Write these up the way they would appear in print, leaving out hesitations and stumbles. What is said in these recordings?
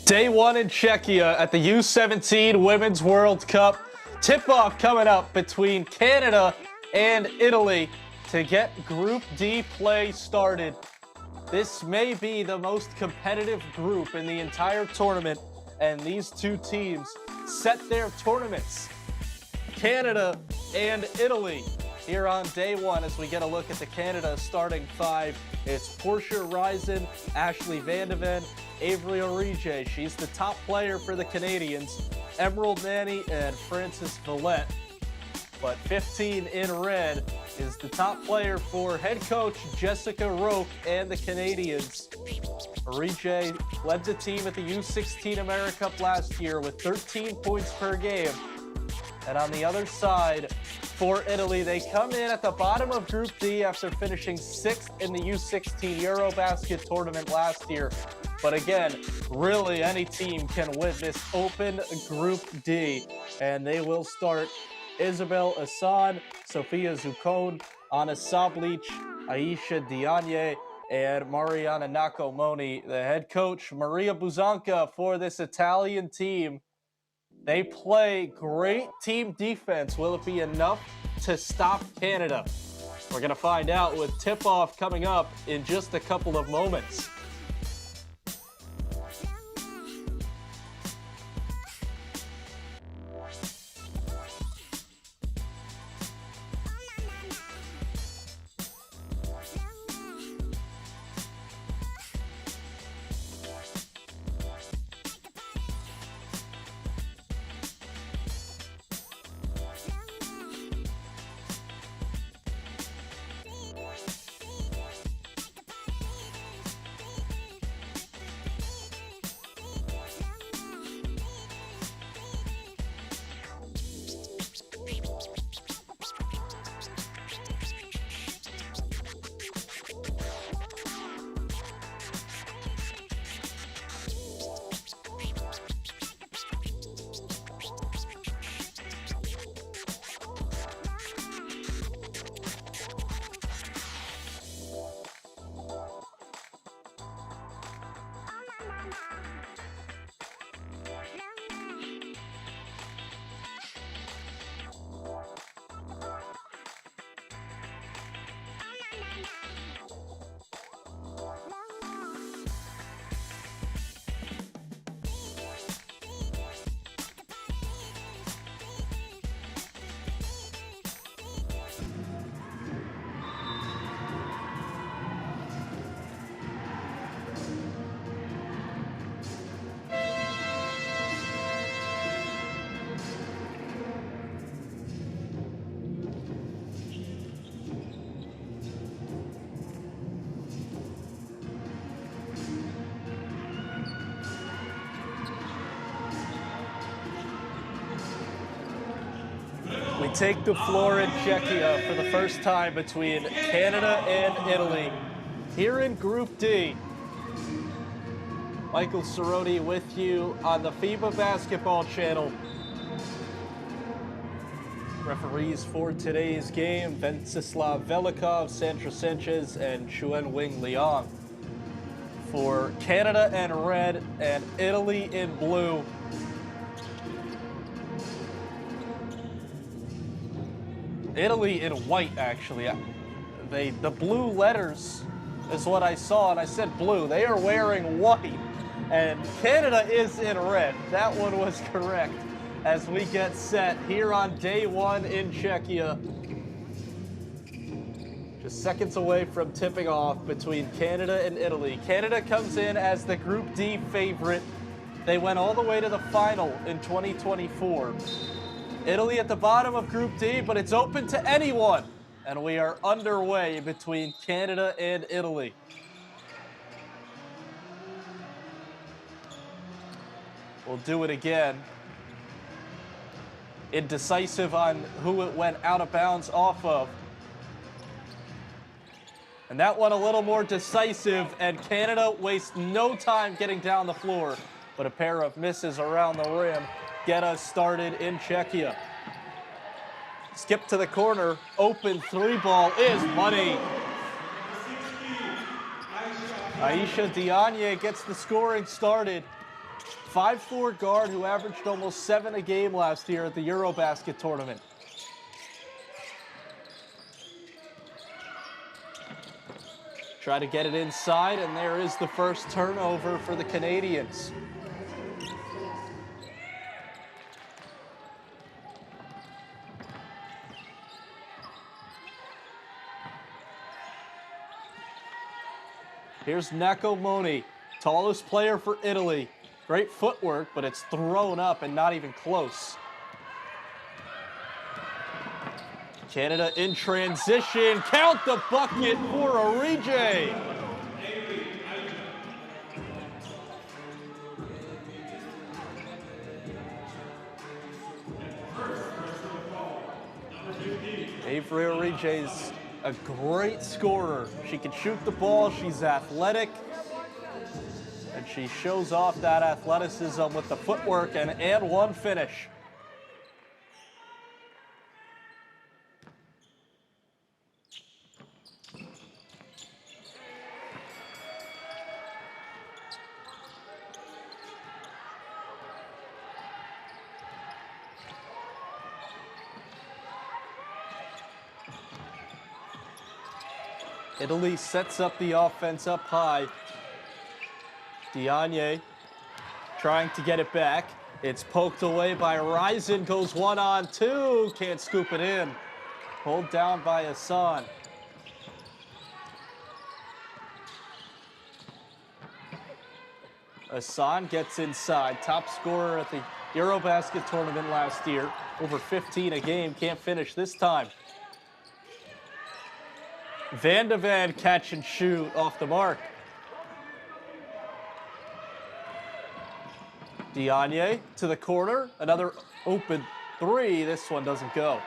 Day one in Czechia at the U17 Women's World Cup. Tip-off coming up between Canada and Italy to get Group D play started. This may be the most competitive group in the entire tournament, and these two teams set their tournaments. Canada and Italy here on day one as we get a look at the Canada starting five. It's Portia Risen, Ashley Vandeven, Avery Orije, she's the top player for the Canadians, Emerald Manny and Frances Villette. But 15 in red is the top player for head coach Jessica Roque and the Canadians. Orije led the team at the U16 America Cup last year with 13 points per game. And on the other side, for Italy, they come in at the bottom of Group D after finishing 6th in the U16 Eurobasket tournament last year. But again, really any team can win this open Group D. And they will start Isabel Assan, Sofia Zuccone, Anna Sablic, Aisha Diagne, and Mariana Naccomoni. The head coach, Maria Buzanca, for this Italian team. They play great team defense. Will it be enough to stop Canada? We're going to find out with tip-off coming up in just a couple of moments. We take the floor in Czechia for the first time between Canada and Italy here in Group D. Michael Cerrone with you on the FIBA Basketball Channel. Referees for today's game, Venceslav Velikov, Sandra Sanchez, and Chuen Wing Liang. For Canada in red and Italy in blue. Italy in white, actually. The blue letters is what I saw, and I said blue. They are wearing white, and Canada is in red. That one was correct as we get set here on day one in Czechia. Just seconds away from tipping off between Canada and Italy. Canada comes in as the Group D favorite. They went all the way to the final in 2024. Italy at the bottom of Group D, but it's open to anyone. And we are underway between Canada and Italy. We'll do it again. Indecisive on who it went out of bounds off of. And that one a little more decisive, and Canada wastes no time getting down the floor. But a pair of misses around the rim get us started in Czechia. Skip to the corner, open three ball is money. Aisha Diagne gets the scoring started. 5'4" guard who averaged almost 7 a game last year at the Eurobasket tournament. Try to get it inside, and there is the first turnover for the Canadians. Here's Nakomoni, tallest player for Italy. Great footwork, but it's thrown up and not even close. Canada in transition. Count the bucket for Orije. Avery Orije's a great scorer. She can shoot the ball, she's athletic, and she shows off that athleticism with the footwork and one finish. Italy sets up the offense up high. Diagne trying to get it back. It's poked away by Risen, goes 1-on-2, can't scoop it in. Pulled down by Hassan. Hassan gets inside, top scorer at the Eurobasket tournament last year. Over 15 a game, can't finish this time. Van de Ven catch and shoot off the mark. Diagne to the corner, another open three. This one doesn't go.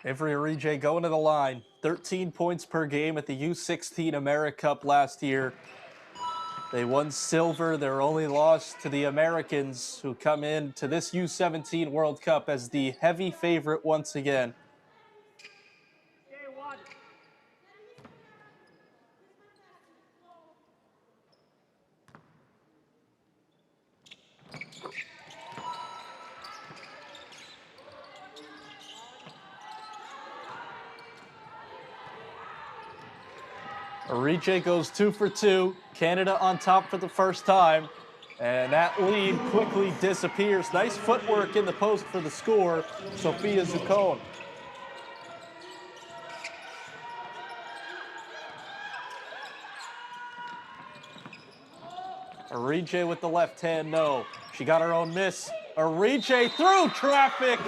Avery Orije going to the line. 13 points per game at the U16 AmeriCup last year. They won silver, their only loss to the Americans, who come in to this U17 World Cup as the heavy favorite once again. Orije goes 2 for 2. Canada on top for the first time. And that lead quickly disappears. Nice footwork in the post for the score, Sophia Zuccone. Orije with the left hand, no. She got her own miss. Orije through traffic.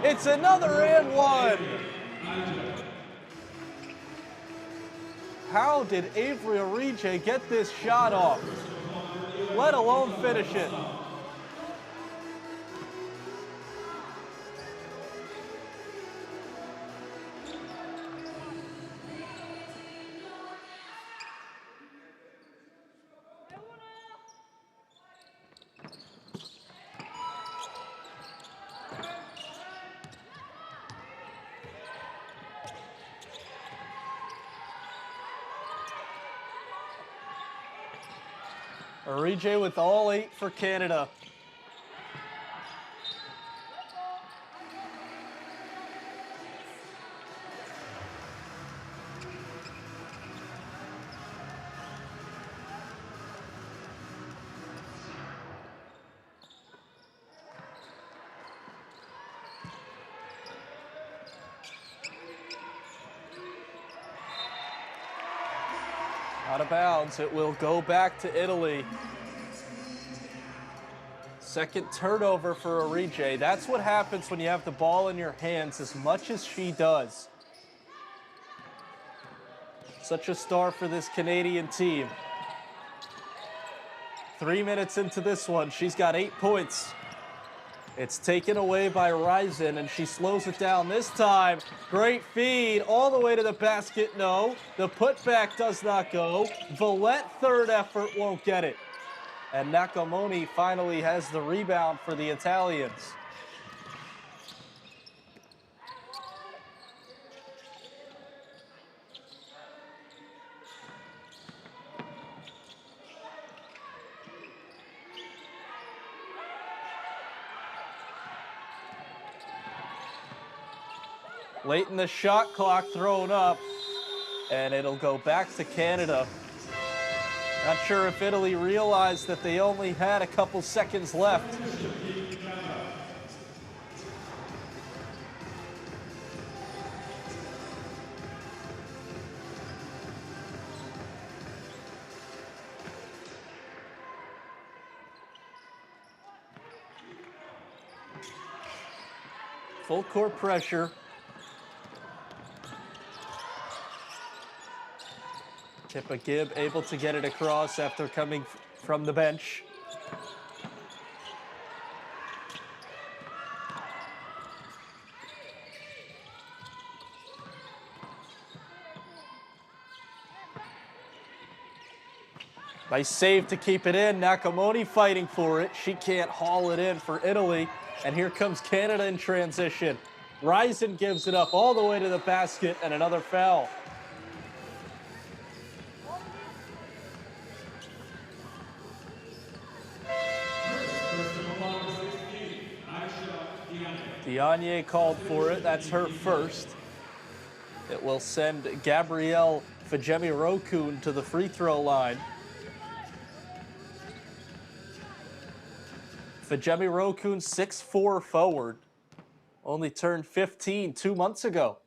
It's another and one. How did Avery Orije get this shot off, let alone finish it? Orije with all 8 for Canada. Out of bounds, it will go back to Italy. Second turnover for Orije. That's what happens when you have the ball in your hands as much as she does. Such a star for this Canadian team. 3 minutes into this one, she's got 8 points. It's taken away by Ryzen, and she slows it down this time. Great feed all the way to the basket. No, the putback does not go. Villette, third effort, won't get it. And Nakamoni finally has the rebound for the Italians. Late in the shot clock, thrown up, and it'll go back to Canada. Not sure if Italy realized that they only had a couple seconds left. Full court pressure. Tippa Gibb able to get it across after coming from the bench. Nice save to keep it in. Nakamoni fighting for it. She can't haul it in for Italy. And here comes Canada in transition. Ryzen gives it up all the way to the basket, and another foul. Diagne called for it. That's her first. It will send Gabrielle Fajemi-Rokun to the free throw line. Fajemi-Rokun, 6'4" forward. Only turned 15 2 months ago.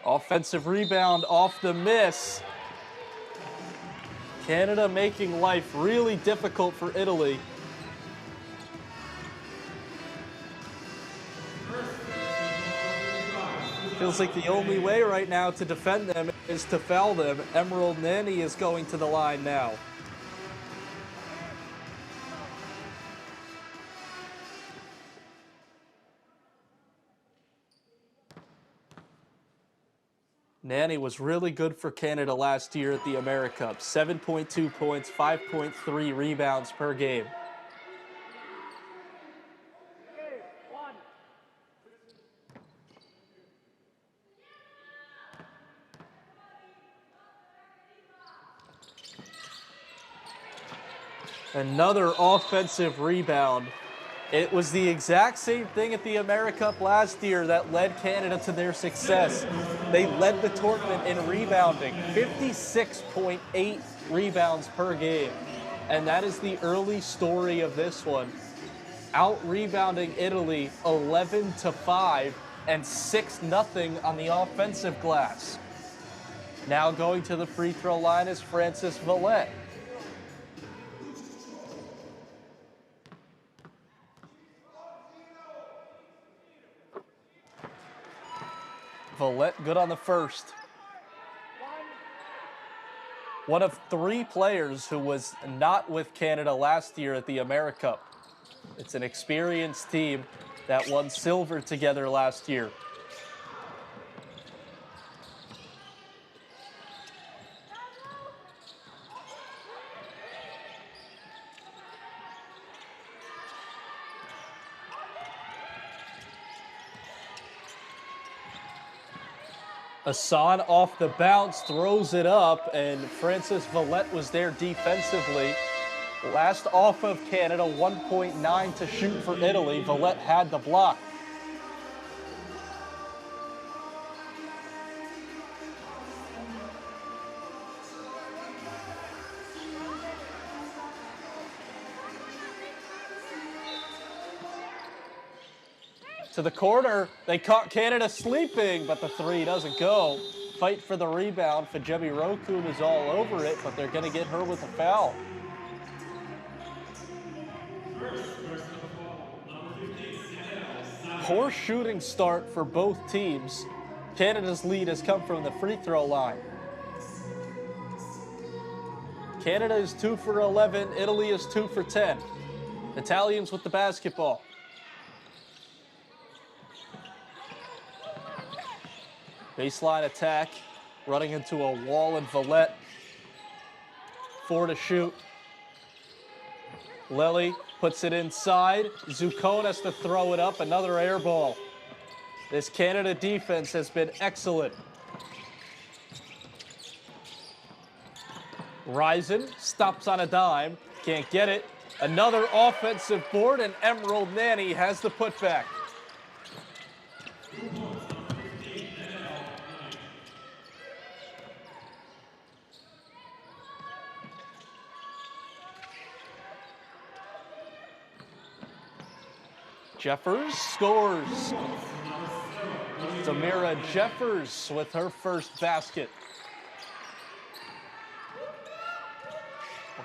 Offensive rebound off the miss. Canada making life really difficult for Italy. Feels like the only way right now to defend them is to foul them. Emerald Nani is going to the line now. Nani was really good for Canada last year at the AmeriCup. 7.2 points, 5.3 rebounds per game. Another offensive rebound. It was the exact same thing at the AmeriCup last year that led Canada to their success. They led the tournament in rebounding, 56.8 rebounds per game. And that is the early story of this one. Out-rebounding Italy 11-5 and 6-0 on the offensive glass. Now going to the free throw line is Frances Villette. Villette good on the first. One of 3 players who was not with Canada last year at the AmeriCup. It's an experienced team that won silver together last year. Hassan off the bounce, throws it up, and Frances Villette was there defensively. Last off of Canada, 1.9 to shoot for Italy. Villette had the block. To the corner, they caught Canada sleeping, but the three doesn't go. Fight for the rebound. Fajemi-Rokun is all over it, but they're going to get her with a foul. poor shooting start for both teams. Canada's lead has come from the free throw line. Canada is 2 for 11, Italy is 2 for 10. Italians with the basketball. Baseline attack, running into a wall and Vallette. 4 to shoot. Lely puts it inside. Zuccone has to throw it up, another air ball. This Canada defense has been excellent. Risen stops on a dime, can't get it. Another offensive board, and Emerald Nanny has the putback. Jeffers scores. Zamira Jeffers with her first basket.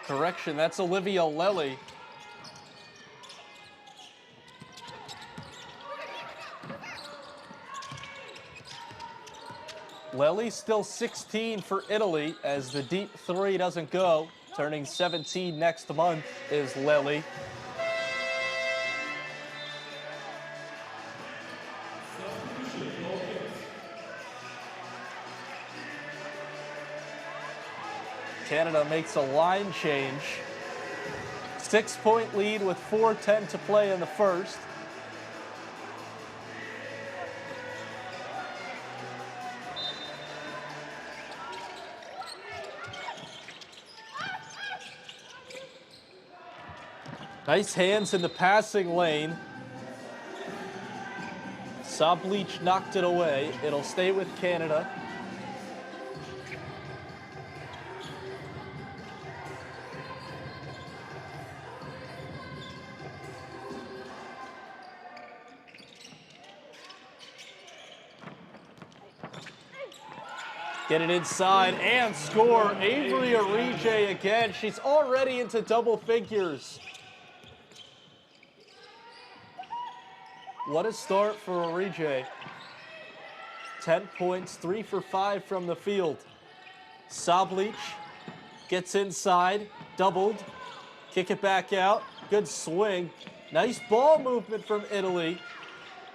Correction, that's Olivia Lely. Lely still 16 for Italy as the deep three doesn't go. Turning 17 next month is Lely. Canada makes a line change. 6-point lead with 4:10 to play in the first. Nice hands in the passing lane. Sablich knocked it away. It'll stay with Canada. Get it inside and score. Avery Arije again. She's already into double figures. What a start for Arije. 10 points, 3 for 5 from the field. Sablich gets inside, doubled. Kick it back out. Good swing. Nice ball movement from Italy.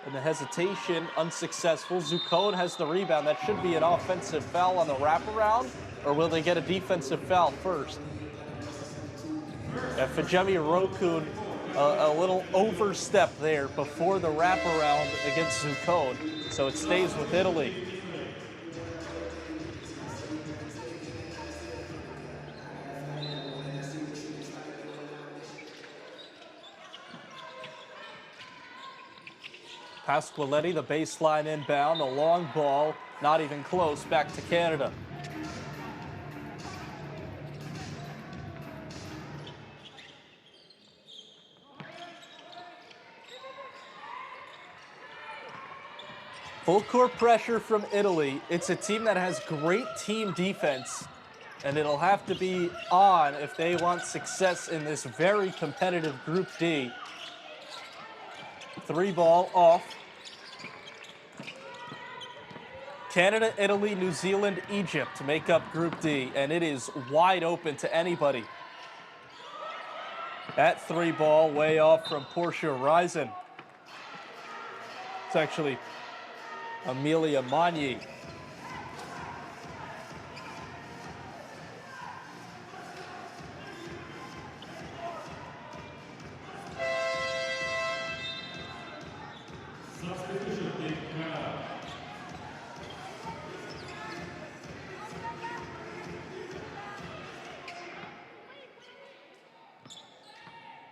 And the hesitation, unsuccessful. Zuccone has the rebound. That should be an offensive foul on the wraparound, or will they get a defensive foul first? Fajemi Rokun, a little overstep there before the wraparound against Zuccone, so it stays with Italy. Pasqualetti, the baseline inbound, a long ball, not even close, back to Canada. Full court pressure from Italy. It's a team that has great team defense, and it'll have to be on if they want success in this very competitive Group D. 3 ball off. Canada, Italy, New Zealand, Egypt make up Group D, and it is wide open to anybody. That 3 ball way off from Portia Risen. It's actually Amelia Magni.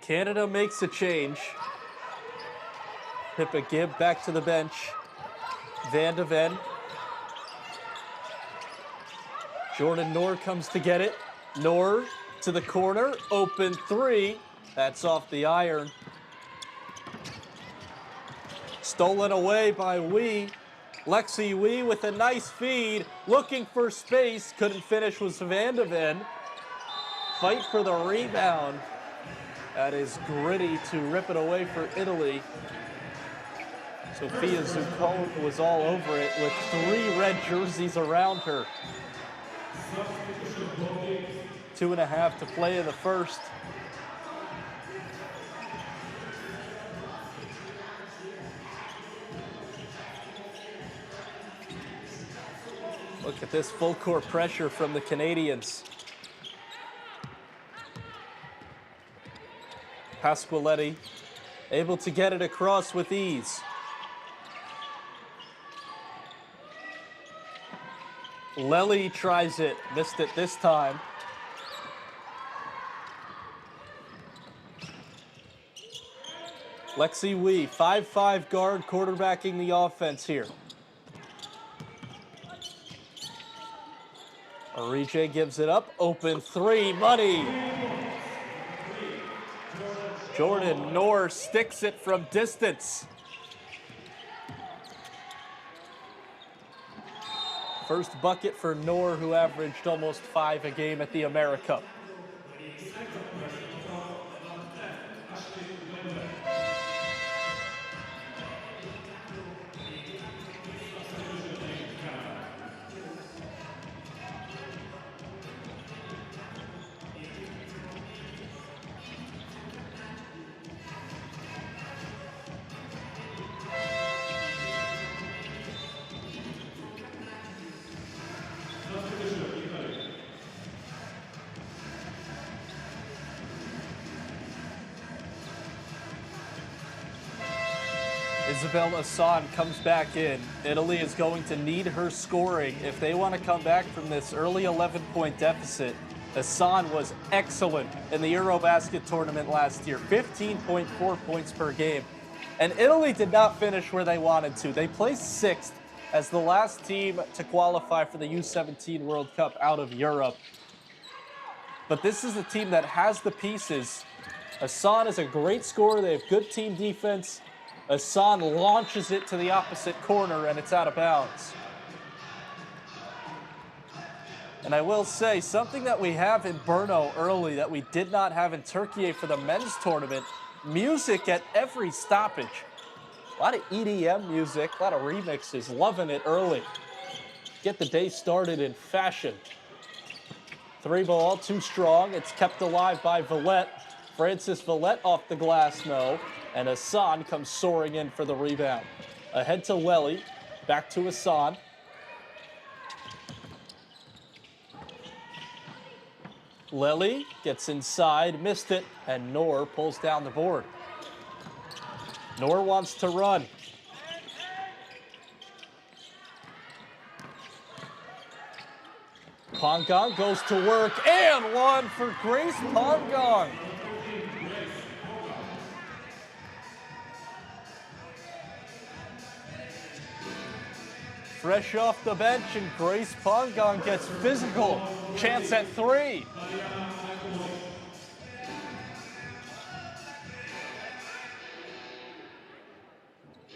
Canada makes a change. Pippa Gibb back to the bench. Van de Ven. Jordan Noor comes to get it. Noor to the corner. Open 3. That's off the iron. Stolen away by Wee. Lexi Wee with a nice feed. Looking for space. Couldn't finish with Van de Ven. Fight for the rebound. That is gritty to rip it away for Italy. Sophia Zuccone was all over it with 3 red jerseys around her. 2.5 to play in the first. Look at this full court pressure from the Canadians. Pasqualetti able to get it across with ease. Lely tries it, missed it this time. Lexi Wee, 5'5" guard, quarterbacking the offense here. Arije gives it up, open 3, money. Jordan Knorr sticks it from distance. First bucket for Knorr, who averaged almost 5 a game at the AmeriCup. Isabel Hassan comes back in. Italy is going to need her scoring if they want to come back from this early 11-point deficit. Hassan was excellent in the Eurobasket tournament last year, 15.4 points per game. And Italy did not finish where they wanted to. They placed 6th as the last team to qualify for the U17 World Cup out of Europe. But this is a team that has the pieces. Hassan is a great scorer. They have good team defense. Hassan launches it to the opposite corner, and it's out of bounds. And I will say, something that we have in Brno early that we did not have in Turkey for the men's tournament, music at every stoppage. A lot of EDM music, a lot of remixes, loving it early. Get the day started in fashion. 3 ball, too strong. It's kept alive by Villette. Francis Villette off the glass, no. And Hassan comes soaring in for the rebound. Ahead to Lely, back to Hassan. Lely gets inside, missed it, and Knorr pulls down the board. Knorr wants to run. Pongong goes to work, and 1 for Grace Pongong. Fresh off the bench, and Grace Pongong gets physical. Chance at 3.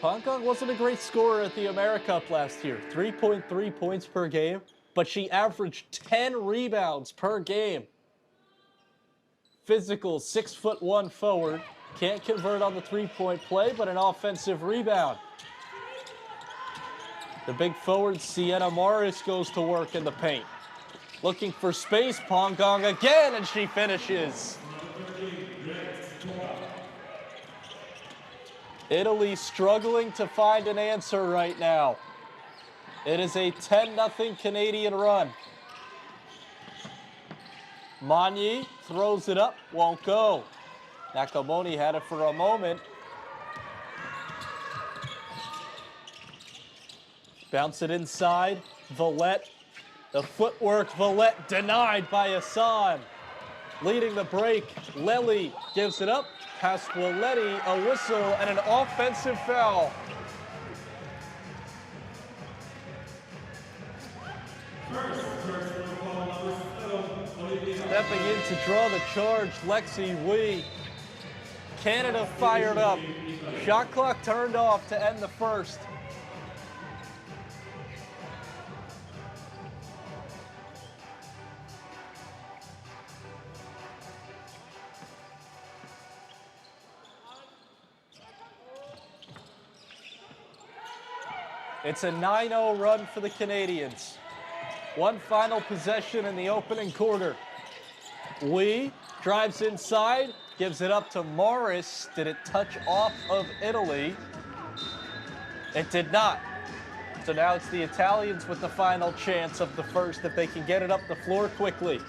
Pongong wasn't a great scorer at the AmeriCup last year. 3.3 points per game, but she averaged 10 rebounds per game. Physical, 6'1" forward. Can't convert on the 3-point play, but an offensive rebound. The big forward, Sienna Morris, goes to work in the paint. Looking for space, Pongong again, and she finishes. Italy struggling to find an answer right now. It is a 10-0 Canadian run. Magny throws it up, won't go. Nakamoni had it for a moment. Bounce it inside, Villette. The footwork, Villette denied by Hassan. Leading the break, Lely gives it up. Pasqualetti, a whistle, and an offensive foul. Stepping in to draw the charge, Lexi Wee. Canada fired up. Shot clock turned off to end the first. It's a 9-0 run for the Canadians. One final possession in the opening quarter. Lee drives inside, gives it up to Morris. Did it touch off of Italy? It did not. So now it's the Italians with the final chance of the first if they can get it up the floor quickly.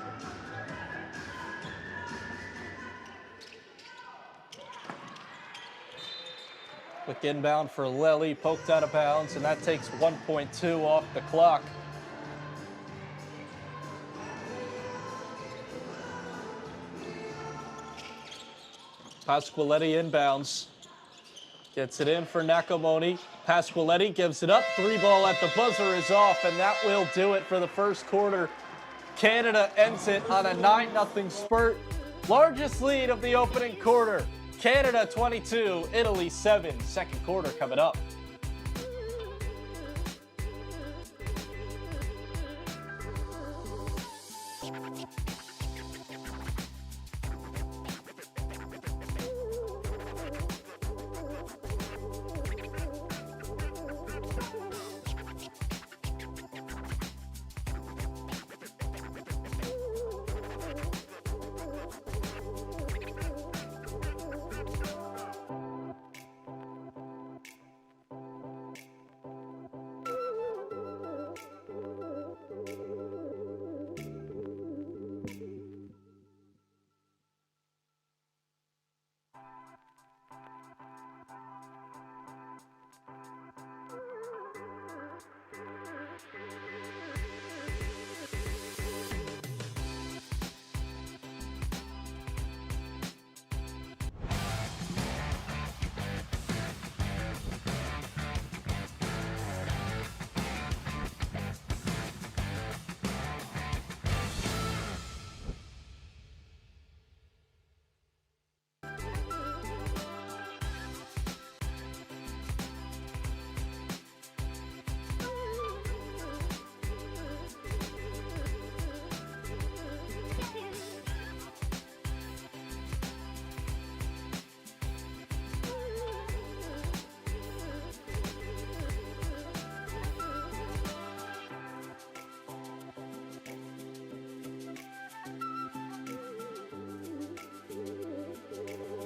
Quick inbound for Lely, poked out of bounds, and that takes 1.2 off the clock. Pasqualetti inbounds. Gets it in for Nakamoni. Pasqualetti gives it up. 3-ball at the buzzer is off, and that will do it for the first quarter. Canada ends it on a 9-0 spurt. Largest lead of the opening quarter. Canada 22, Italy 7. Second quarter coming up.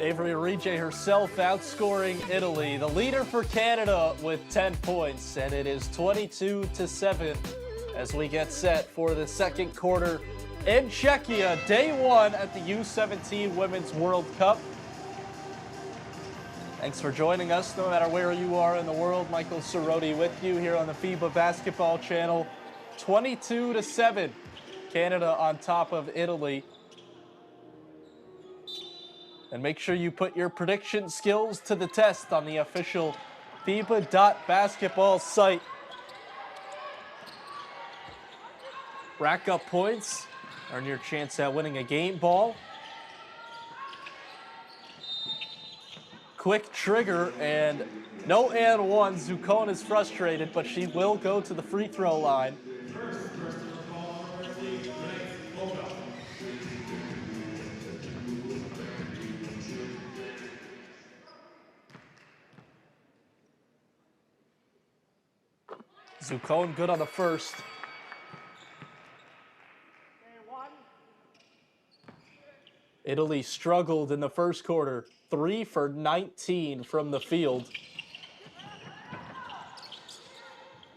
Avery Orije herself outscoring Italy. The leader for Canada with 10 points, and it is 22-7 as we get set for the second quarter in Czechia, day one at the U17 Women's World Cup. Thanks for joining us, no matter where you are in the world. Michael Cerroti with you here on the FIBA Basketball Channel. 22-7, Canada on top of Italy. And make sure you put your prediction skills to the test on the official FIBA.basketball site. Rack up points, earn your chance at winning a game ball. Quick trigger, and no and one. Zuccone is frustrated, but she will go to the free throw line. Zuccone good on the first. Italy struggled in the first quarter. 3 for 19 from the field.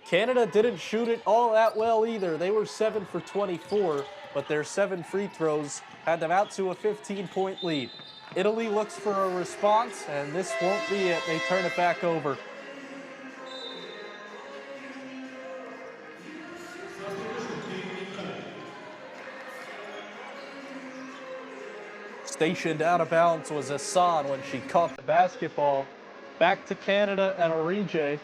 Canada didn't shoot it all that well either. They were 7 for 24, but their 7 free throws had them out to a 15-point lead. Italy looks for a response, and this won't be it. They turn it back over. Stationed out of bounds was Hassan when she caught the basketball. Back to Canada and Orije.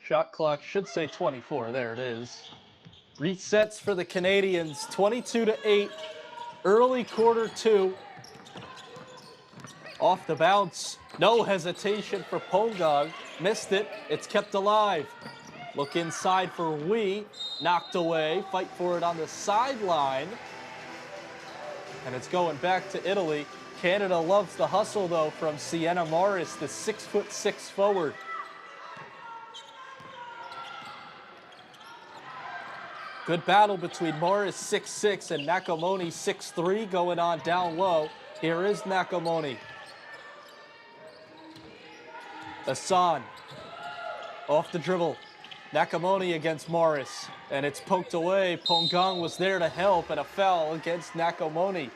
Shot clock should say 24. There it is. Resets for the Canadians, 22-8. Early quarter two. Off the bounce No hesitation for Pongong. Missed it. It's kept alive. Look inside for Wee. Knocked away. Fight for it on the sideline. And it's going back to Italy. Canada loves the hustle, though, from Sienna Morris, the 6'6" forward. Good battle between Morris, 6'6", and Nakamoni, 6'3", going on down low. Here is Nakamoni. Hassan, off the dribble. Nakamoni against Morris, and it's poked away. Pongong was there to help, and a foul against Nakamoni.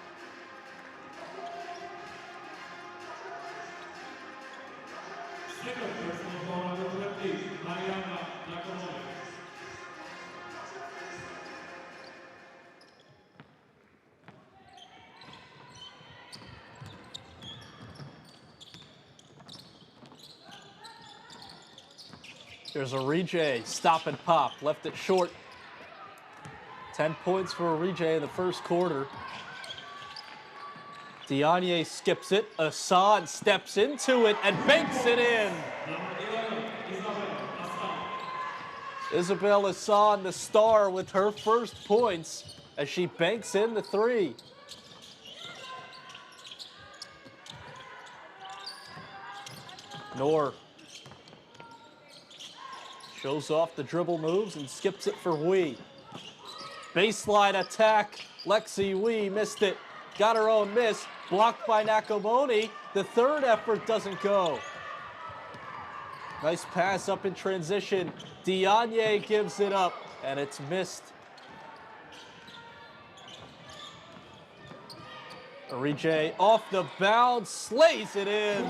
There's Orije, stop and pop, left it short. 10 points for Orije in the first quarter. Diagne skips it, Assad steps into it and banks it in. Isabel Assad, the star, with her first points as she banks in the three. Noor shows off the dribble moves and skips it for Wee. Baseline attack. Lexi Wee missed it. Got her own miss. Blocked by Nakamoni. The third effort doesn't go. Nice pass up in transition. Diagne gives it up, and it's missed. Orije off the bounce, slays it in.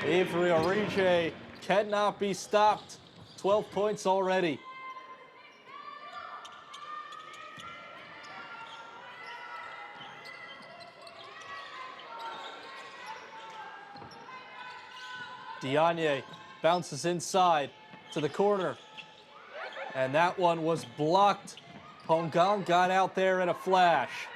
Avery Orije cannot be stopped. 12 points already. Diagne bounces inside to the corner. And that one was blocked. Pongong got out there in a flash.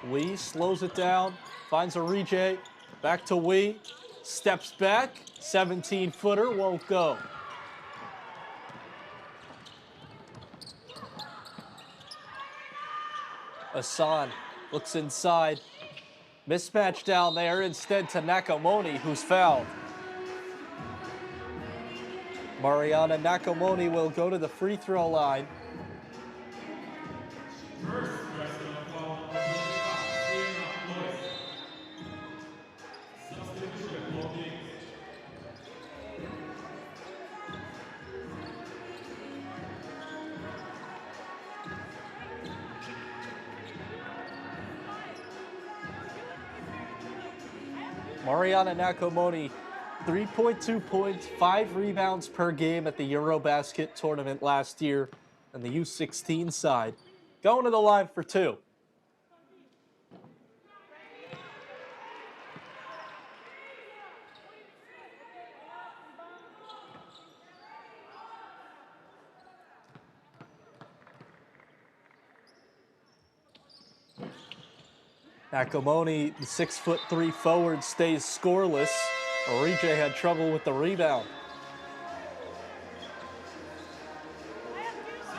Wee slows it down, finds Orije, back to Wee, steps back, 17-footer, won't go. Hassan looks inside, mismatch down there, instead to Nakamoni, who's fouled. Mariana Nakamoni will go to the free throw line. Mariana Nakamoni, 3.2 points, 5 rebounds per game at the Eurobasket tournament last year on the U16 side. Going to the line for two. Nakamoni, the 6'3" forward, stays scoreless. Orije had trouble with the rebound.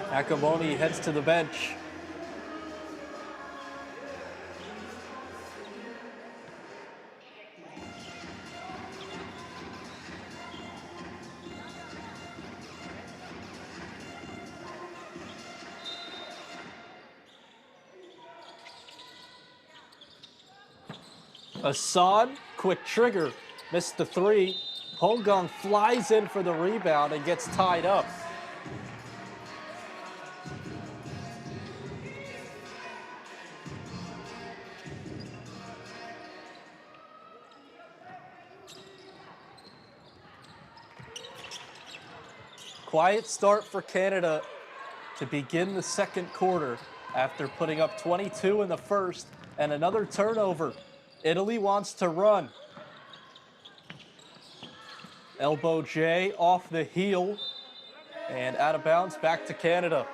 Nakamoni heads to the bench. Hassan, quick trigger, missed the three. Pongong flies in for the rebound and gets tied up. Quiet start for Canada to begin the second quarter after putting up 22 in the first and another turnover. Italy wants to run. Elbow J off the heel and out of bounds back to Canada.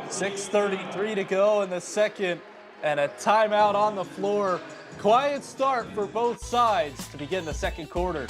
6:33 to go in the second, and a timeout on the floor. Quiet start for both sides to begin the second quarter.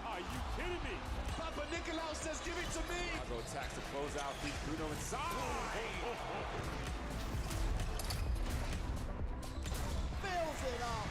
Are you kidding me? Papa Nicolau says give it to me. I'll go attacks to close out. Feed Bruno inside. Fills it up.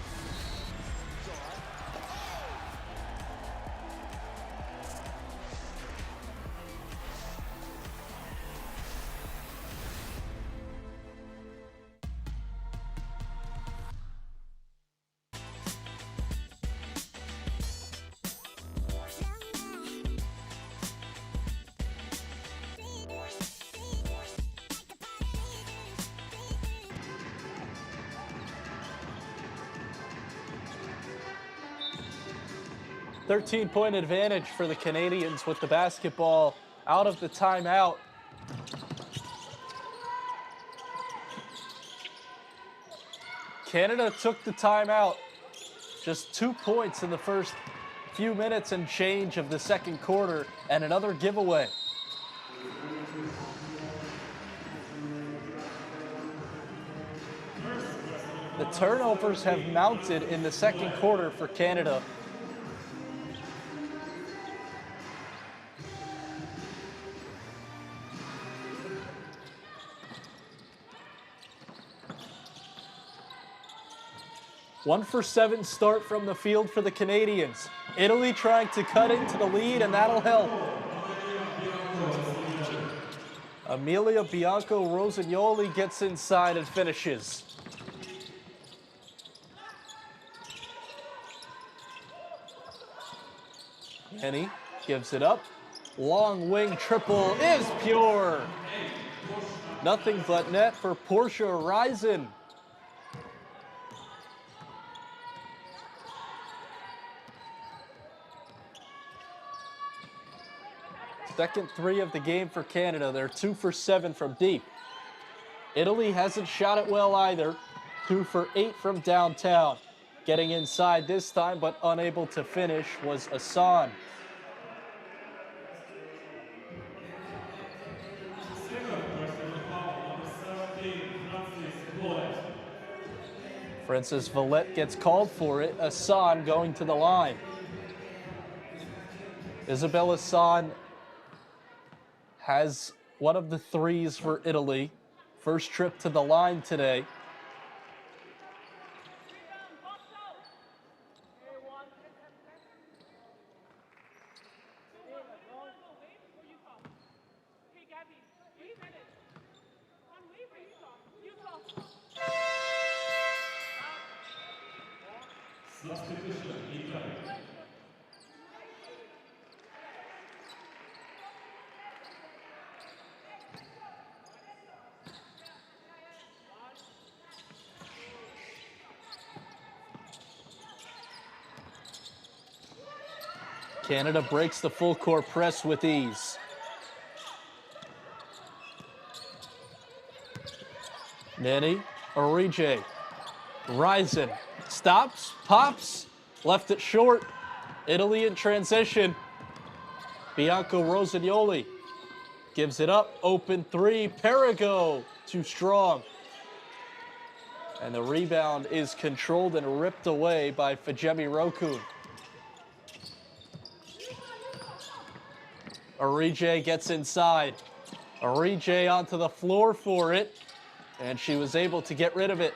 Thirteen-point advantage for the Canadians with the basketball out of the timeout. Canada took the timeout. Just 2 points in the first few minutes and change of the second quarter, and another giveaway. The turnovers have mounted in the second quarter for Canada. One for 7 start from the field for the Canadians. Italy trying to cut into the lead, and that'll help. Amelia Bianco Rossignoli gets inside and finishes. Henny gives it up. Long wing triple is pure. Nothing but net for Portia Risen. Second 3 of the game for Canada. They're 2 for 7 from deep. Italy hasn't shot it well either. 2 for 8 from downtown. Getting inside this time, but unable to finish, was Hassan. Francis Vallette gets called for it. Hassan going to the line. Isabelle Hassan has one of the threes for Italy. First trip to the line today. Canada breaks the full court press with ease. Nanny, Orije, Risen, stops, pops, left it short. Italy in transition. Bianco Rossignoli gives it up, open 3, Perigo, too strong. And the rebound is controlled and ripped away by Fajemi Rokun. Orije gets inside. Orije onto the floor for it, and she was able to get rid of it.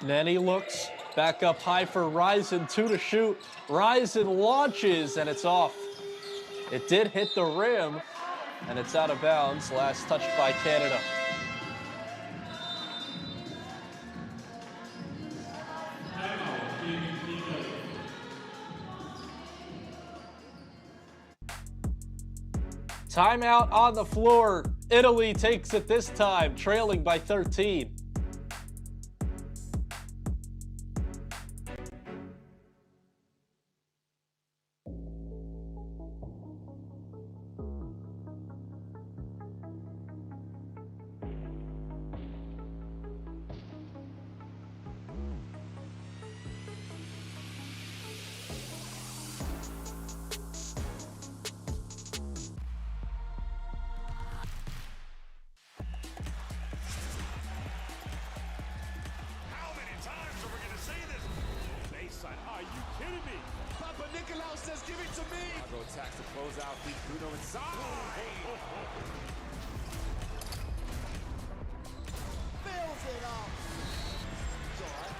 Nanny looks back up high for Risen, 2 to shoot. Risen launches, and it's off. It did hit the rim, And it's out of bounds, last touched by Canada. Timeout on the floor. Italy takes it this time, trailing by 13. Are you kidding me? Papa Nicolau says, give it to me. Go attacks to close out. Feed Bruno inside. Fills it up. It's all right.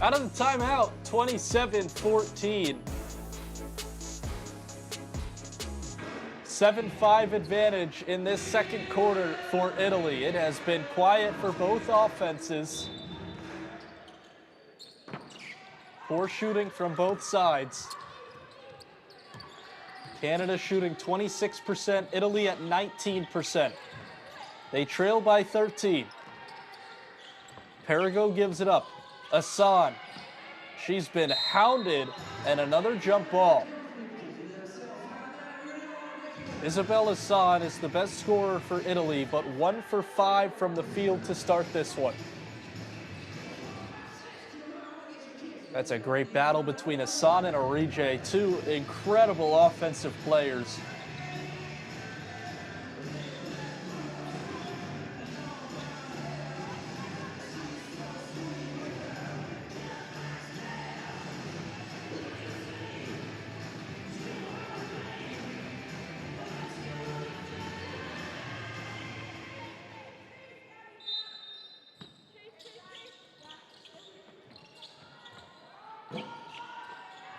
Out of the timeout, 27-14. 7-5 advantage in this second quarter for Italy. It has been quiet for both offenses. Poor shooting from both sides. Canada shooting 26%, Italy at 19%. They trail by 13. Perigo gives it up. Asan, she's been hounded, and another jump ball. Isabel Asan is the best scorer for Italy, but 1 for 5 from the field to start this one. That's a great battle between Asan and Orije, two incredible offensive players.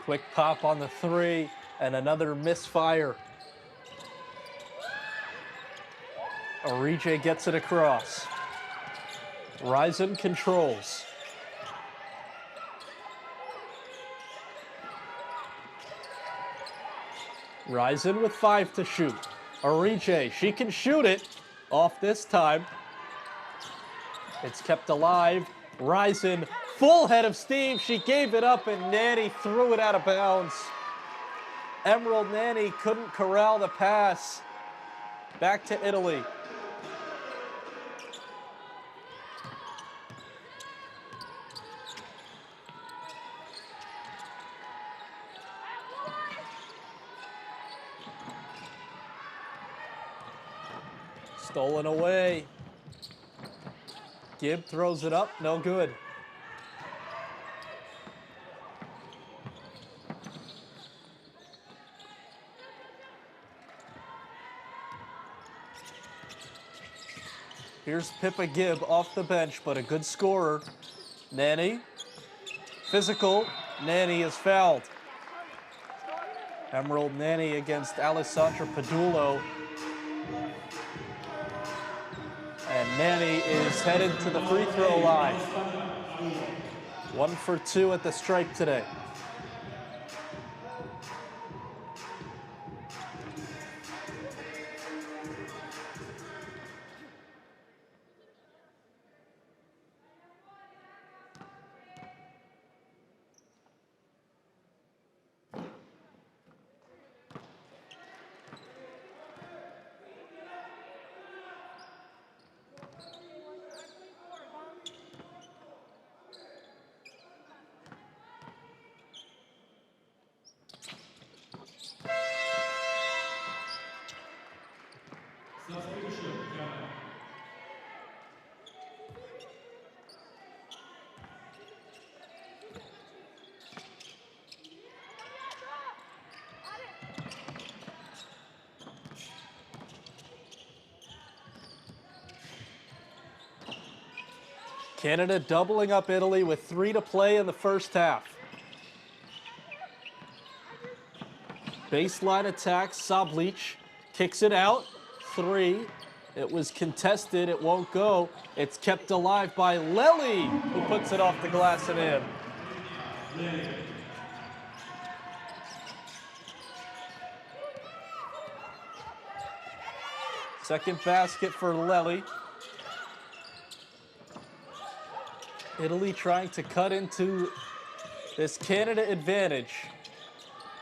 Quick pop on the three, and another misfire. Orije gets it across. Risen controls. Risen with 5 to shoot. Orije, she can shoot it off this time. It's kept alive. Risen, full head of steam. She gave it up, and Nanny threw it out of bounds. Emerald Nanny couldn't corral the pass. Back to Italy. Stolen away. Gibb throws it up, no good. Here's Pippa Gibb off the bench, but a good scorer. Nanny, physical, Nanny is fouled. Emerald Nanny against Alessandra Padullo. And Nanny is headed to the free throw line. 1 for 2 at the stripe today. Canada doubling up Italy with 3 to play in the first half. Baseline attack, Sablich kicks it out, 3. It was contested, it won't go. It's kept alive by Lely, who puts it off the glass and in. Second basket for Lely. Italy trying to cut into this Canada advantage.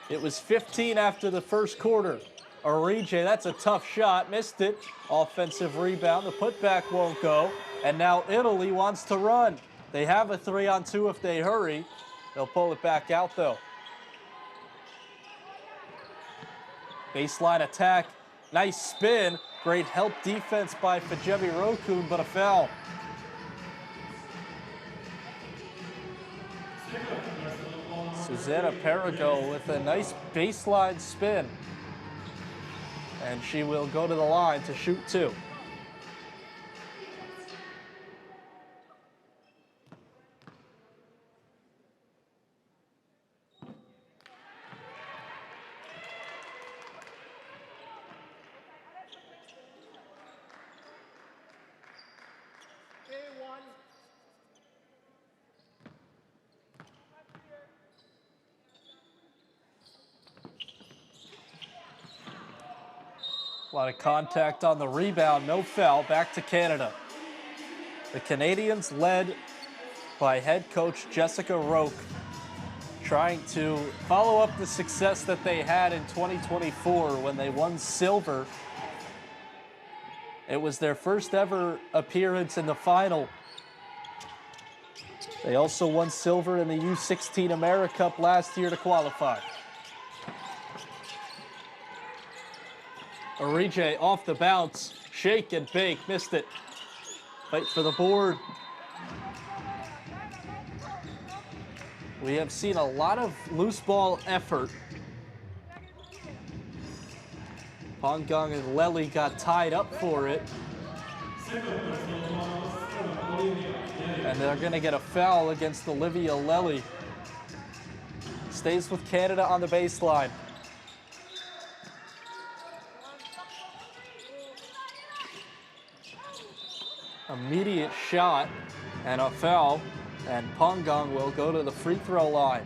It was 15 after the first quarter. Orige, that's a tough shot, missed it. Offensive rebound, the putback won't go. And now Italy wants to run. They have a 3-on-2 if they hurry. They'll pull it back out though. Baseline attack, nice spin. Great help defense by Fajemi Rokun, but a foul. Susanna Perigo with a nice baseline spin. And she will go to the line to shoot 2. A lot of contact on the rebound, no foul, back to Canada. The Canadians led by head coach Jessica Roque, trying to follow up the success that they had in 2024 when they won silver. It was their first ever appearance in the final. They also won silver in the U17 AmeriCup last year to qualify. Orige off the bounce, shake and bake, missed it. Fight for the board. We have seen a lot of loose ball effort. Pongong and Lely got tied up for it. And they're gonna get a foul against Olivia Lely. Stays with Canada on the baseline. Immediate shot and a foul, and Pongong will go to the free throw line.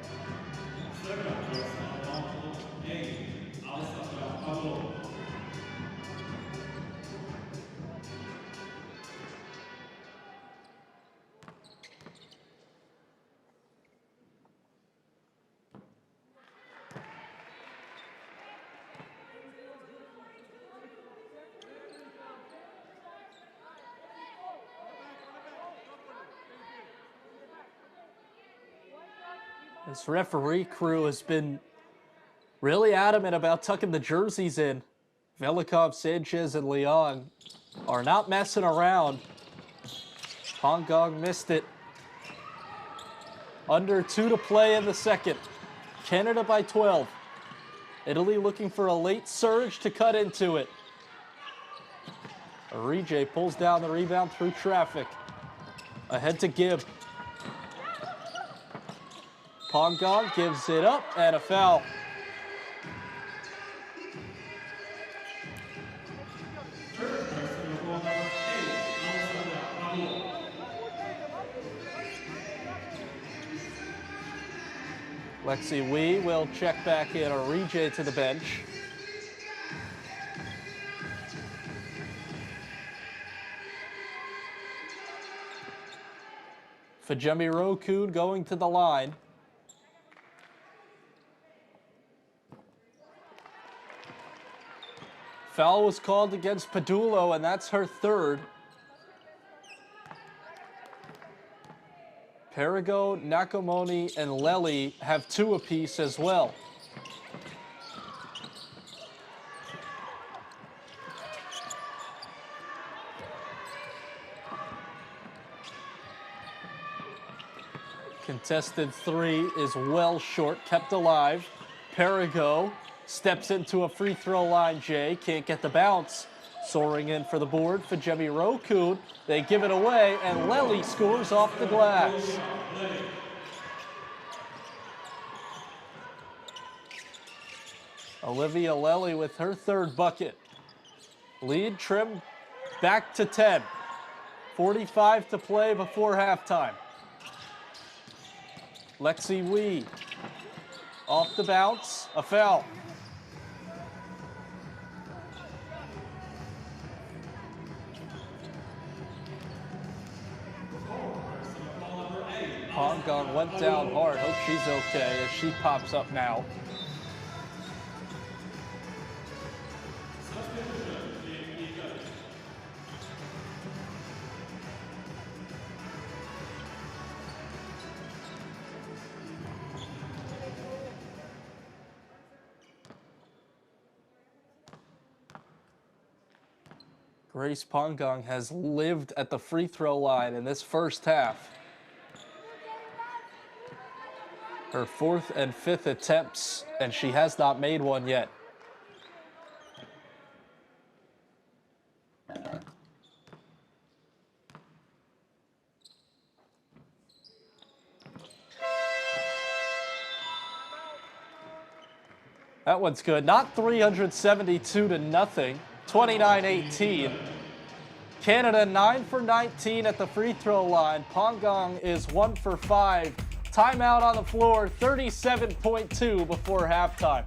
This referee crew has been really adamant about tucking the jerseys in. Velikov, Sanchez, and Leon are not messing around. Pongong missed it. Under 2 to play in the second. Canada by 12. Italy looking for a late surge to cut into it. Orige pulls down the rebound through traffic. Ahead to Gibb. Pongong gives it up and a foul. Lexi Wee will check back in. Orige to the bench. Fajemi Rokun going to the line. Foul was called against Padulo, and that's her third. Perigo, Nakamoni, and Lely have 2 apiece as well. Contested 3 is well short, kept alive. Perigo steps into a free throw line, Jay. Can't get the bounce. Soaring in for the board for Jemmy Rokun. They give it away, and Lely scores off the glass. Olivia Lely with her third bucket. Lead trimmed back to 10. 45 to play before halftime. Lexi Wee off the bounce, a foul. Pongong went down hard. Hope she's okay as she pops up now. Grace Pongong has lived at the free throw line in this first half. Her fourth and fifth attempts, and she has not made one yet. That one's good. Not 372 to nothing. 29-18. Canada 9 for 19 at the free throw line. Pongong is 1 for 5. Timeout on the floor, 37.2 before halftime.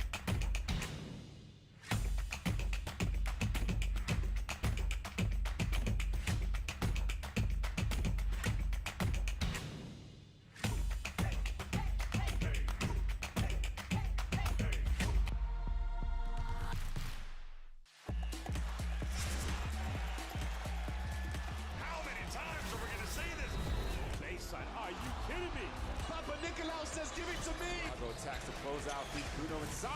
Says give it to me. Go attacks to close out. Feet Bruno inside.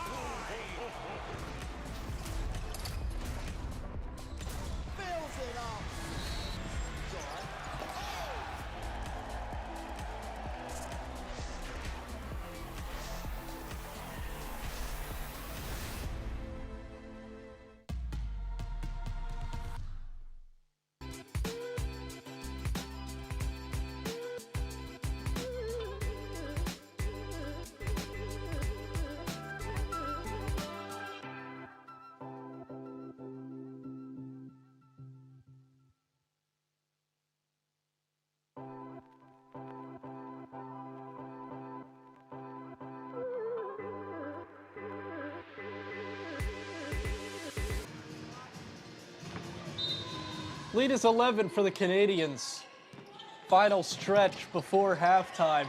Fills it up. Lead is 11 for the Canadians. Final stretch before halftime.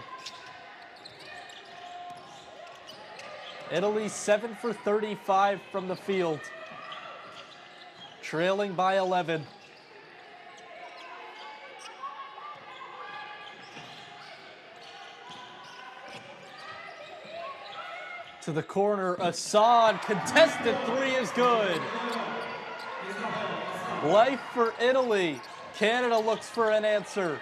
Italy 7 for 35 from the field. Trailing by 11. To the corner, Assad, contested three is good. Life for Italy. Canada looks for an answer.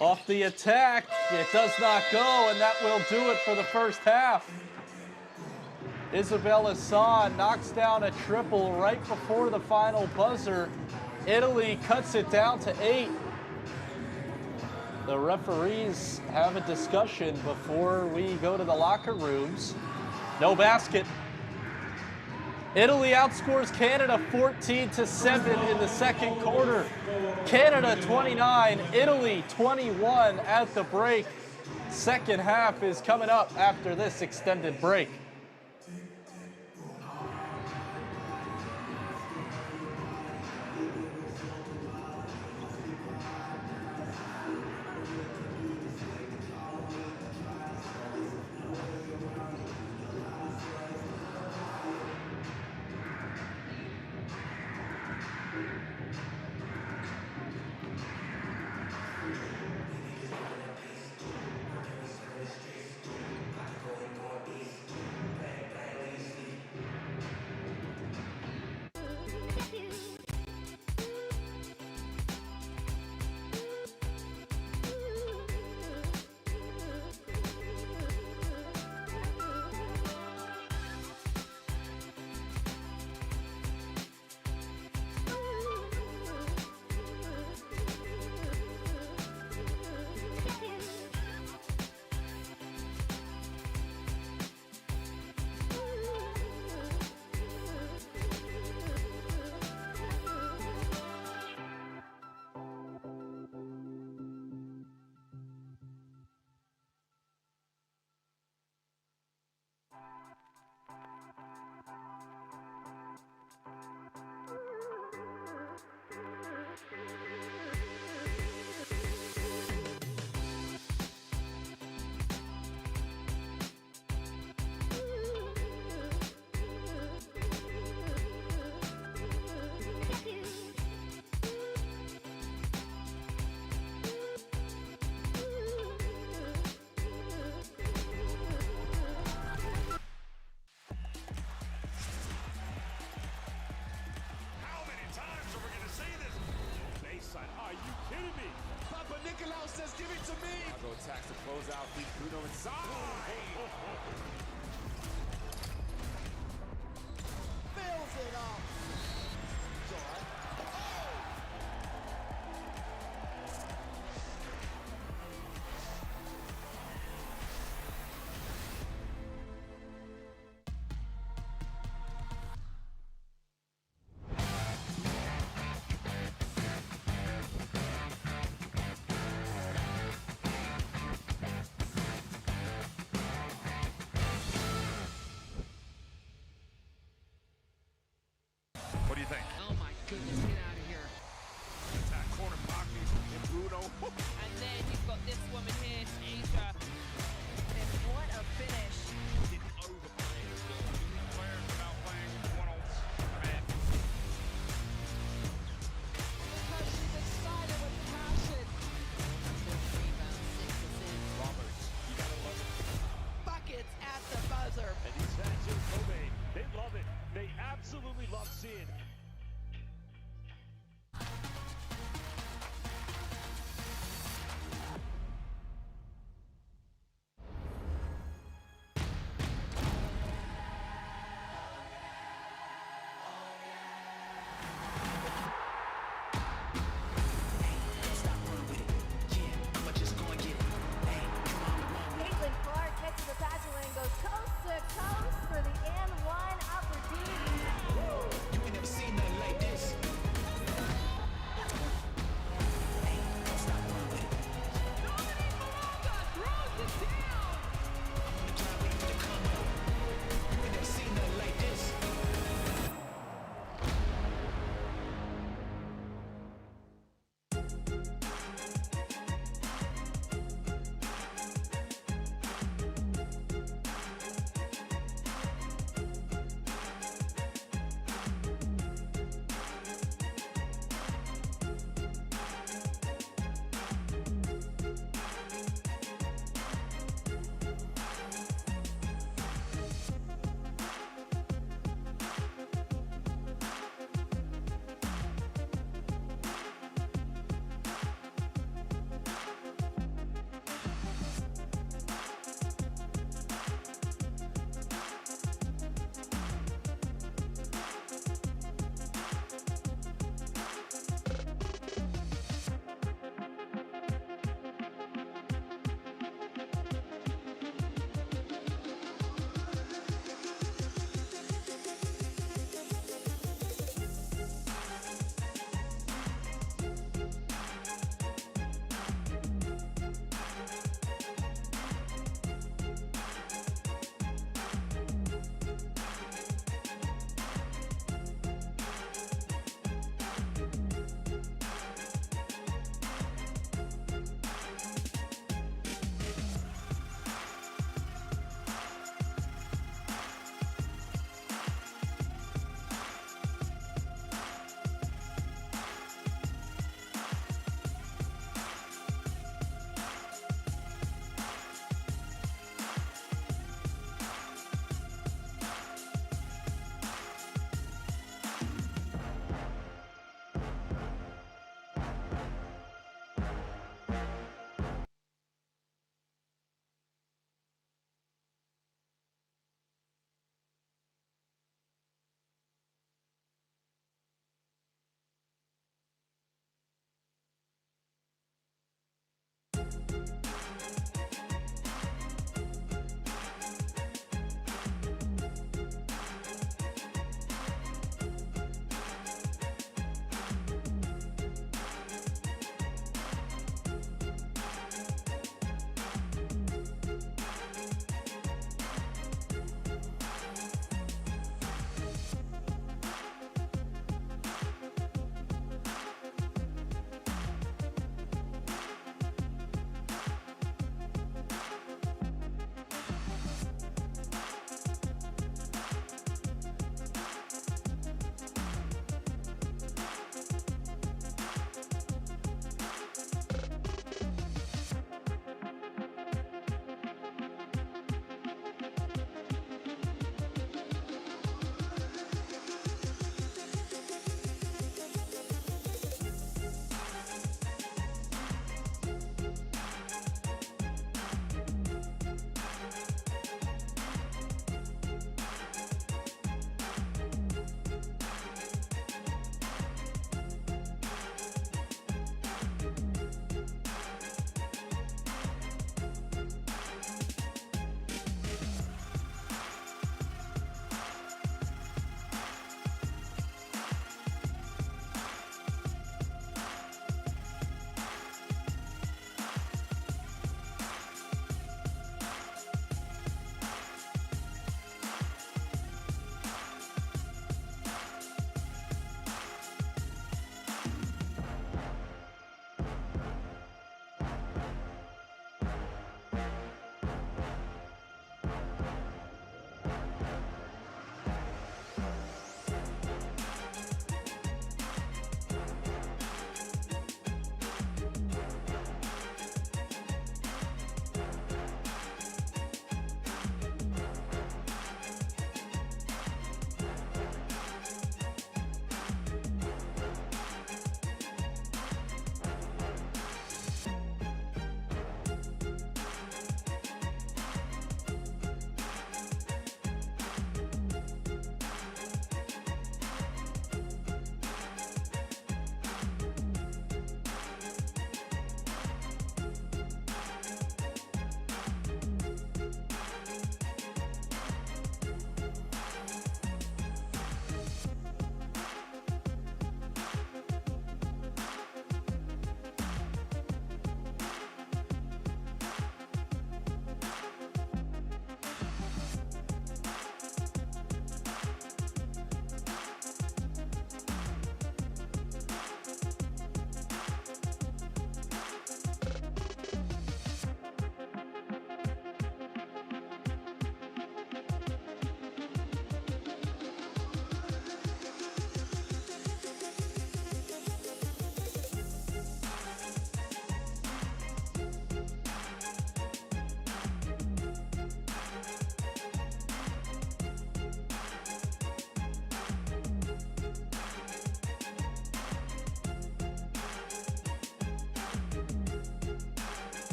Off the attack, it does not go, and that will do it for the first half. Isabel Assad knocks down a triple right before the final buzzer. Italy cuts it down to 8. The referees have a discussion before we go to the locker rooms. No basket. Italy outscores Canada 14-7 in the second quarter. Canada 29, Italy 21 at the break. Second half is coming up after this extended break. Nicklaus says, give it to me. Chicago attacks to close out, feed Bruno inside. Fills it up. It's all right. What do you think? Oh my goodness, get out of here. Attack corner pocket and Bruno. And then you've got this woman here, Asia. And what a finish. Didn't overplay it. Players without playing one-on-one. Because she's excited with passion. Rebound, 6 assists. Roberts, you gotta love it. Buckets at the buzzer. And these fans here at Kobe, they love it. They absolutely love seeing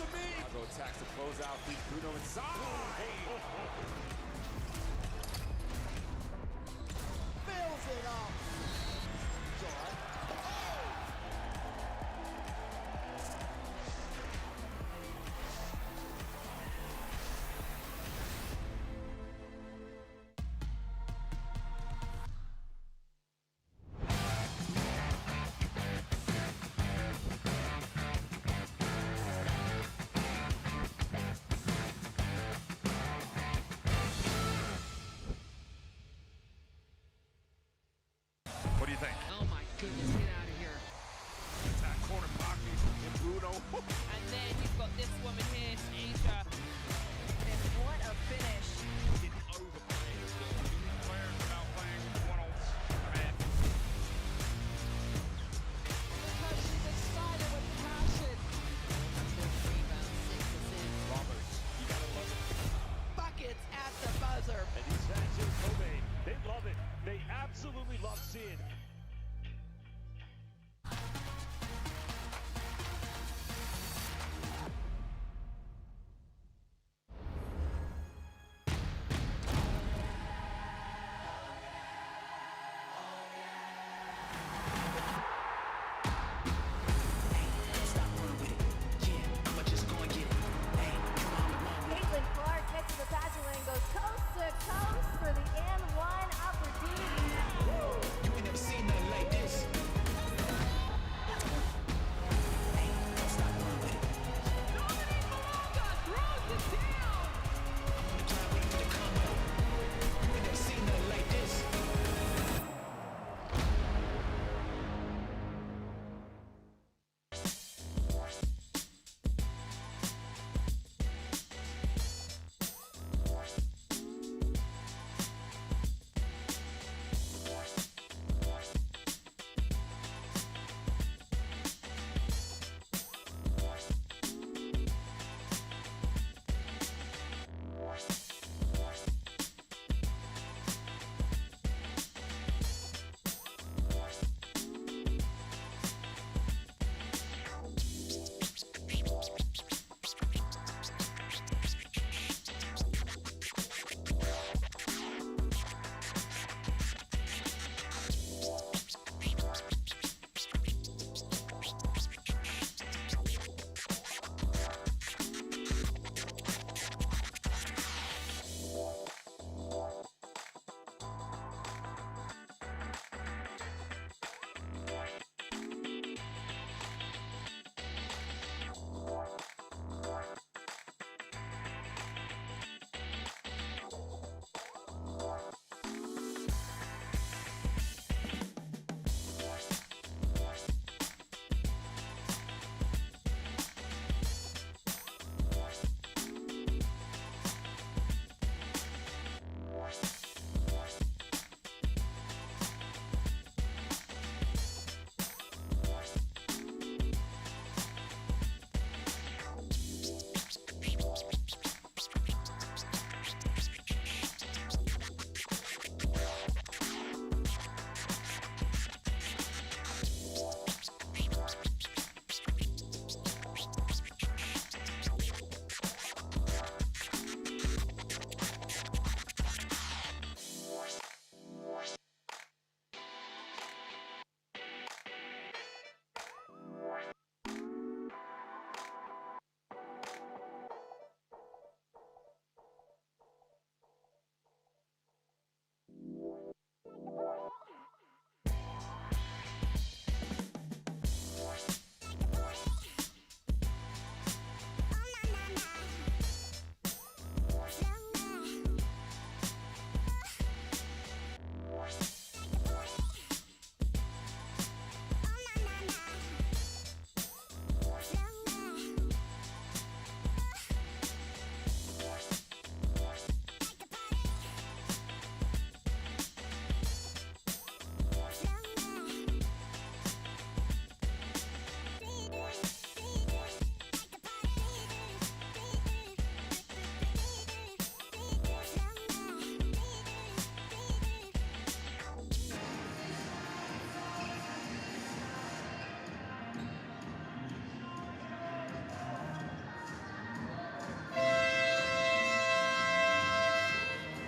to me. Go attacks to close out. Beat Bruno inside. Fills it up. It's all right. What do you think? Oh my goodness, get out of here. Attack corner pocket and Bruno. And then you've got this woman here, Asia. And what a finish. Didn't overplay it. Players without playing one-on-one. Because she's excited with passion. 6 rebounds, 6 assists. Roberts, you gotta love it. Buckets at the buzzer. And these fans here at Kobe, they love it. They absolutely love seeing it. Caitlin Clark gets to the passing lane, goes coast to coast for the and one opportunity.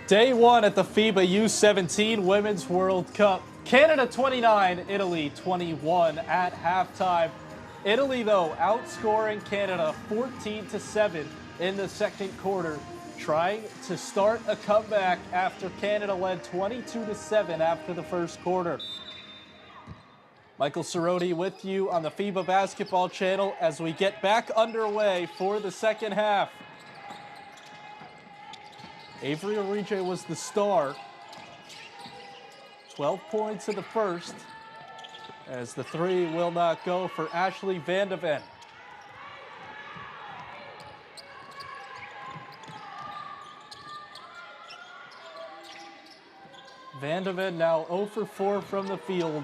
Day one at the FIBA U17 Women's World Cup. Canada 29, Italy 21 at halftime. Italy, though, outscoring Canada 14-7 in the second quarter, trying to start a comeback after Canada led 22-7 after the first quarter. Michael Cerrone with you on the FIBA Basketball Channel as we get back underway for the second half. Avery Orije was the star. 12 points in the first, as the three will not go for Ashley Van de Ven. Van de Ven now 0 for 4 from the field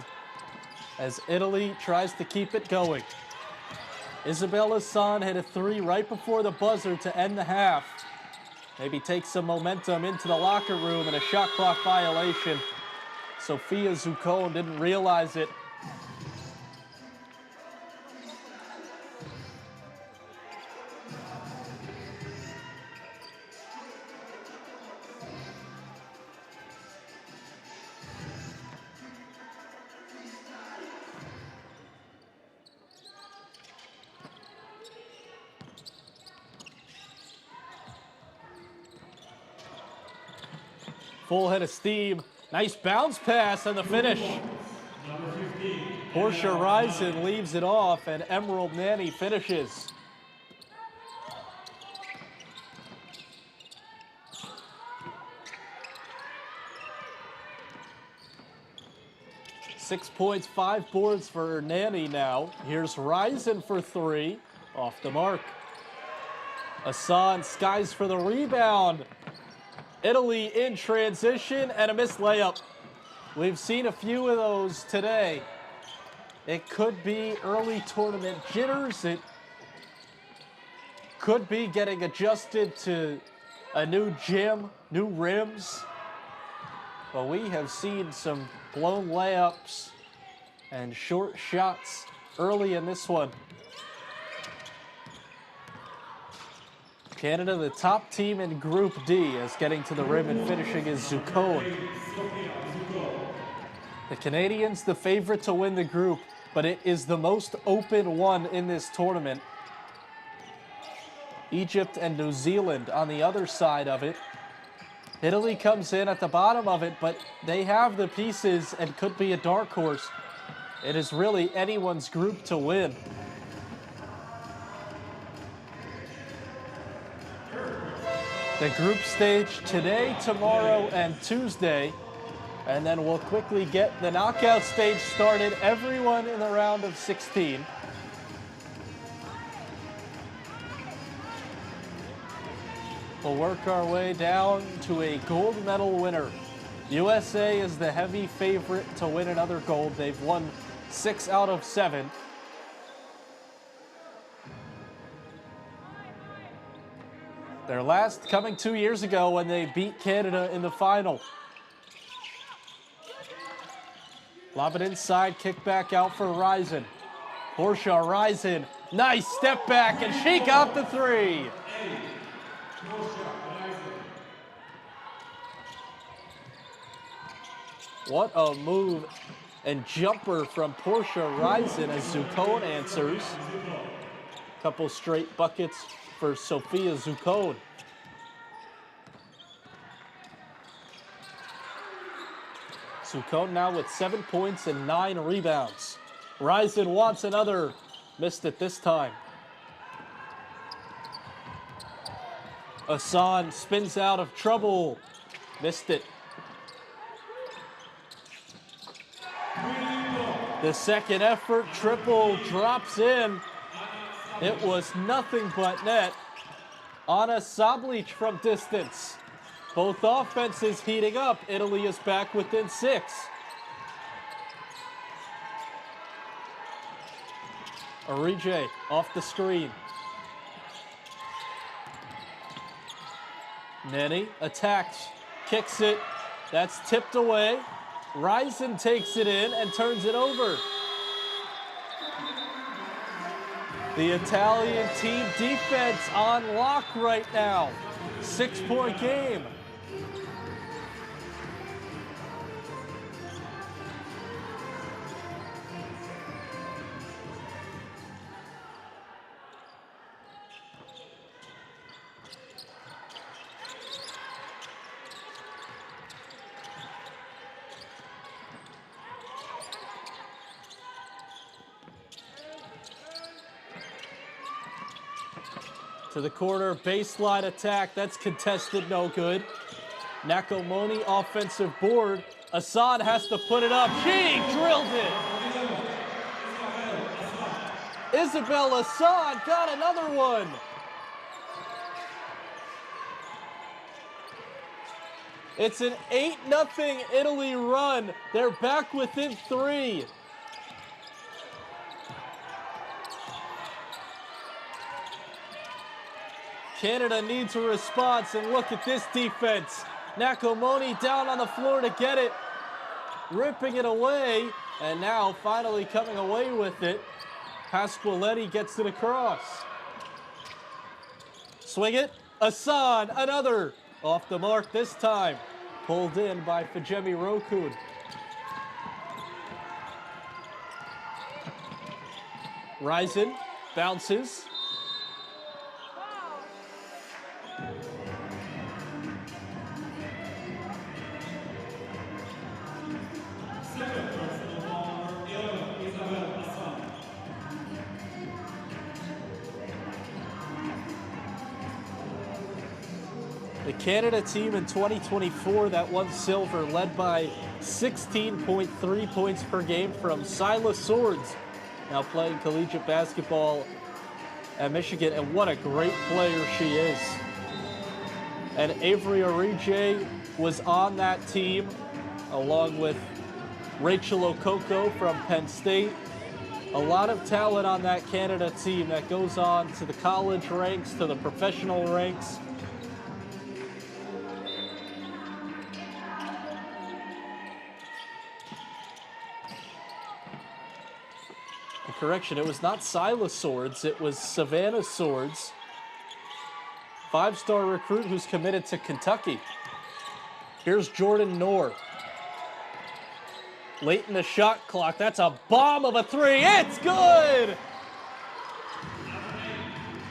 as Italy tries to keep it going. Isabella San hit a three right before the buzzer to end the half. Maybe take some momentum into the locker room, and a shot clock violation. Sophia Zuccone didn't realize it. Full head of steam. Nice bounce pass on the finish. Portia Rison leaves it off, and Emerald Nanny finishes. Six points, 5 boards for Nanny now. Here's Rison for three, off the mark. Hassan skies for the rebound. Italy in transition and a missed layup. We've seen a few of those today. It could be early tournament jitters. It could be getting adjusted to a new gym, new rims. But we have seen some blown layups and short shots early in this one. Canada, the top team in Group D, as getting to the rim and finishing is Zuccone. The Canadians, the favorite to win the group, but it is the most open one in this tournament. Egypt and New Zealand on the other side of it. Italy comes in at the bottom of it, but they have the pieces and could be a dark horse. It is really anyone's group to win. The group stage today, tomorrow, and Tuesday. And then we'll quickly get the knockout stage started. Everyone in the round of 16. We'll work our way down to a gold medal winner. USA is the heavy favorite to win another gold. They've won 6 out of 7. Their last coming 2 years ago when they beat Canada in the final. Lob it inside, kick back out for Rison. Portia Rison, nice step back, and she got the three. What a move and jumper from Portia Rison as Zuccone answers. Couple straight buckets for Sophia Zuccone. Zuccone now with 7 points and 9 rebounds. Rison wants another. Missed it this time. Hassan spins out of trouble. Missed it. The second effort, triple drops in. It was nothing but net. Anna Sablich from distance. Both offenses heating up. Italy is back within 6. Orije off the screen. Nenny attacks, kicks it. That's tipped away. Rison takes it in and turns it over. The Italian team defense on lock right now. 6-point game. To the corner, baseline attack. That's contested, no good. Nakamoni offensive board. Assad has to put it up. She drilled it. Isabel Assad got another one. It's an 8-0 Italy run. They're back within 3. Canada needs a response, and look at this defense. Nakamoni down on the floor to get it, ripping it away, and now finally coming away with it. Pasqualetti gets it across. Swing it, Assad, another. Off the mark this time. Pulled in by Fajemi Rokun. Ryzen bounces. The Canada team in 2024 that won silver, led by 16.3 points per game from Silas Swords, now playing collegiate basketball at Michigan, and what a great player she is. And Avery Orije was on that team, along with Rachel Okoko from Penn State. A lot of talent on that Canada team that goes on to the college ranks, to the professional ranks. Correction, it was not Silas Swords, it was Savannah Swords. 5-star recruit who's committed to Kentucky. Here's Jordan Noor. Late in the shot clock, that's a bomb of a 3, it's good!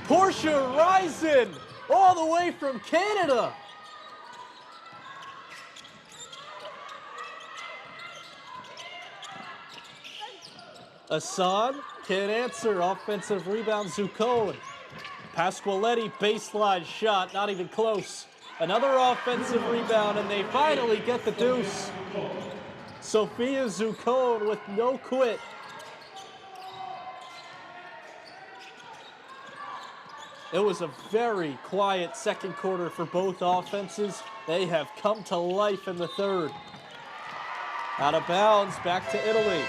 Portia Ryzen, all the way from Canada. Assad can't answer. Offensive rebound, Zucone. Pasqualetti, baseline shot, not even close. Another offensive rebound, and they finally get the deuce. Sophia Zucone with no quit. It was a very quiet second quarter for both offenses. They have come to life in the third. Out of bounds, back to Italy.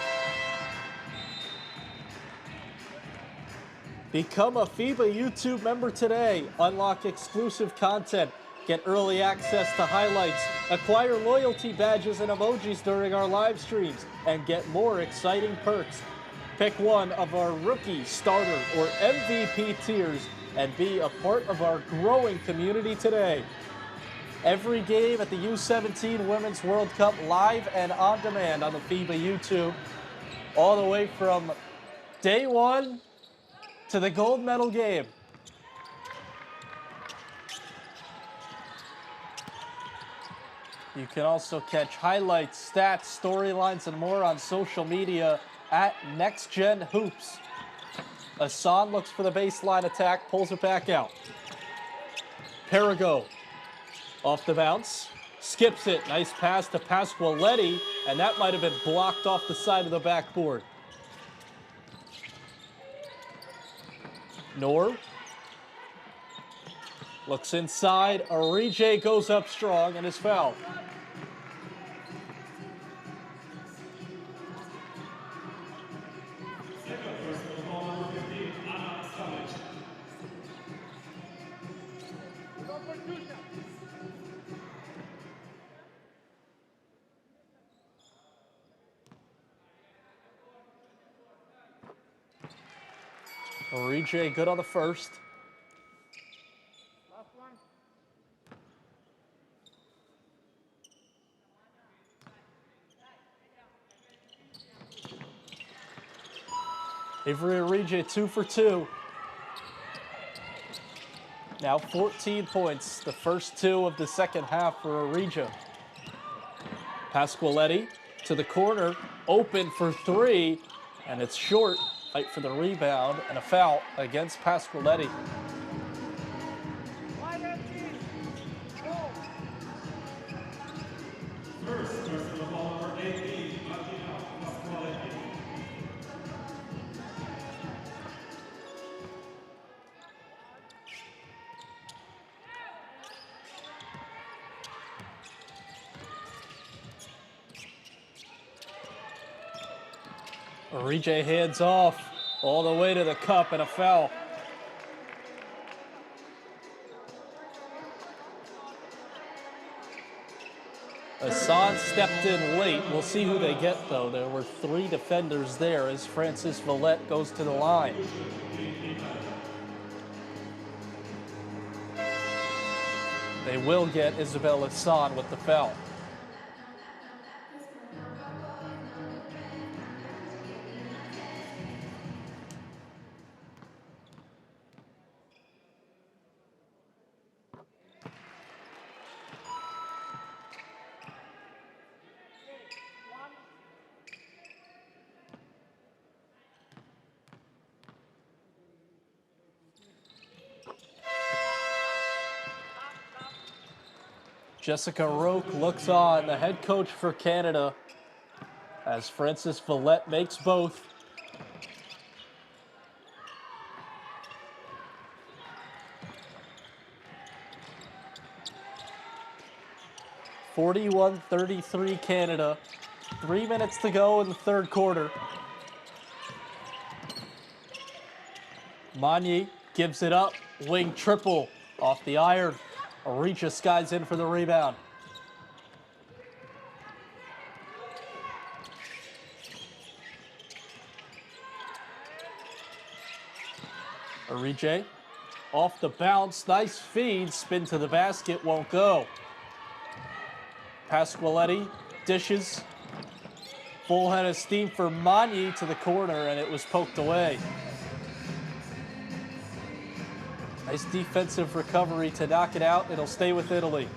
Become a FIBA YouTube member today. Unlock exclusive content. Get early access to highlights. Acquire loyalty badges and emojis during our live streams. And get more exciting perks. Pick one of our rookie, starter, or MVP tiers and be a part of our growing community today. Every game at the U17 Women's World Cup live and on demand on the FIBA YouTube. All the way from day one to the gold medal game. You can also catch highlights, stats, storylines, and more on social media at NextGen Hoops. Assad looks for the baseline attack, pulls it back out. Perigo off the bounce, skips it. Nice pass to Pasqualetti, and that might have been blocked off the side of the backboard. Noor looks inside. Orije goes up strong and is fouled. Orije good on the first. Avery Orije 2 for 2. Now 14 points, the first 2 of the second half for Orije. Pasqualetti to the corner, open for 3, and it's short. Fight for the rebound and a foul against Pasqualetti. Origi hands off all the way to the cup and a foul. Hassan stepped in late. We'll see who they get, though. There were 3 defenders there as Francis Villette goes to the line. They will get Isabel Hassan with the foul. Jessica Roque looks on, the head coach for Canada, as Francis Villette makes both. (41-33) Canada. 3 minutes to go in the third quarter. Magny gives it up. Wing triple off the iron. Aricha skies in for the rebound. Origi off the bounce, nice feed, spin to the basket, won't go. Pasqualetti dishes, full head of steam for Magny to the corner, and it was poked away. Nice defensive recovery to knock it out. It'll stay with Italy.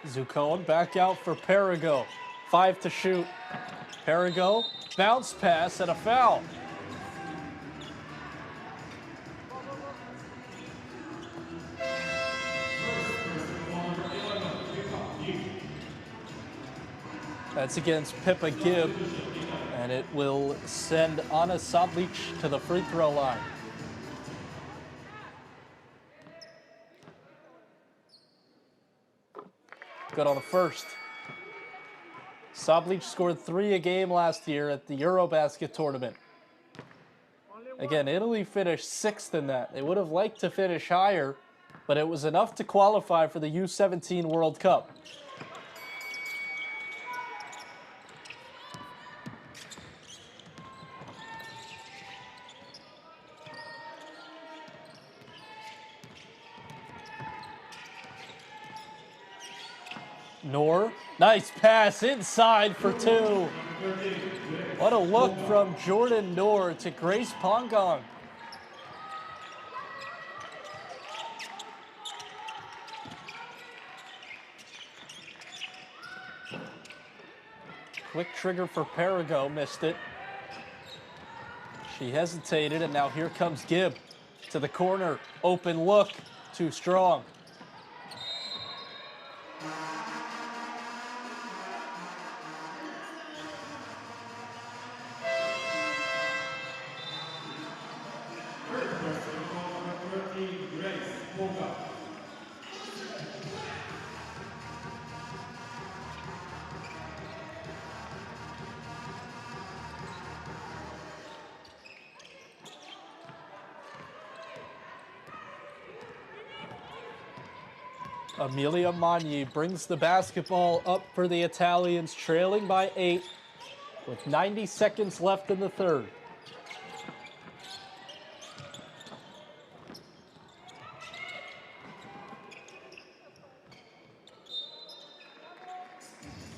Zuccone back out for Perigo. 5 to shoot. Perigo, bounce pass and a foul. That's against Pippa Gibb, and it will send Ana Sablic to the free throw line. Good on the first. Sablic scored 3 a game last year at the Eurobasket tournament. Again, Italy finished 6th in that. They would have liked to finish higher, but it was enough to qualify for the U17 World Cup. Noor, nice pass inside for 2. What a look from Jordan Noor to Grace Pongong. Quick trigger for Perigo, missed it. She hesitated, and now here comes Gibb to the corner. Open look, too strong. Emilia Magny brings the basketball up for the Italians, trailing by 8 with 90 seconds left in the third.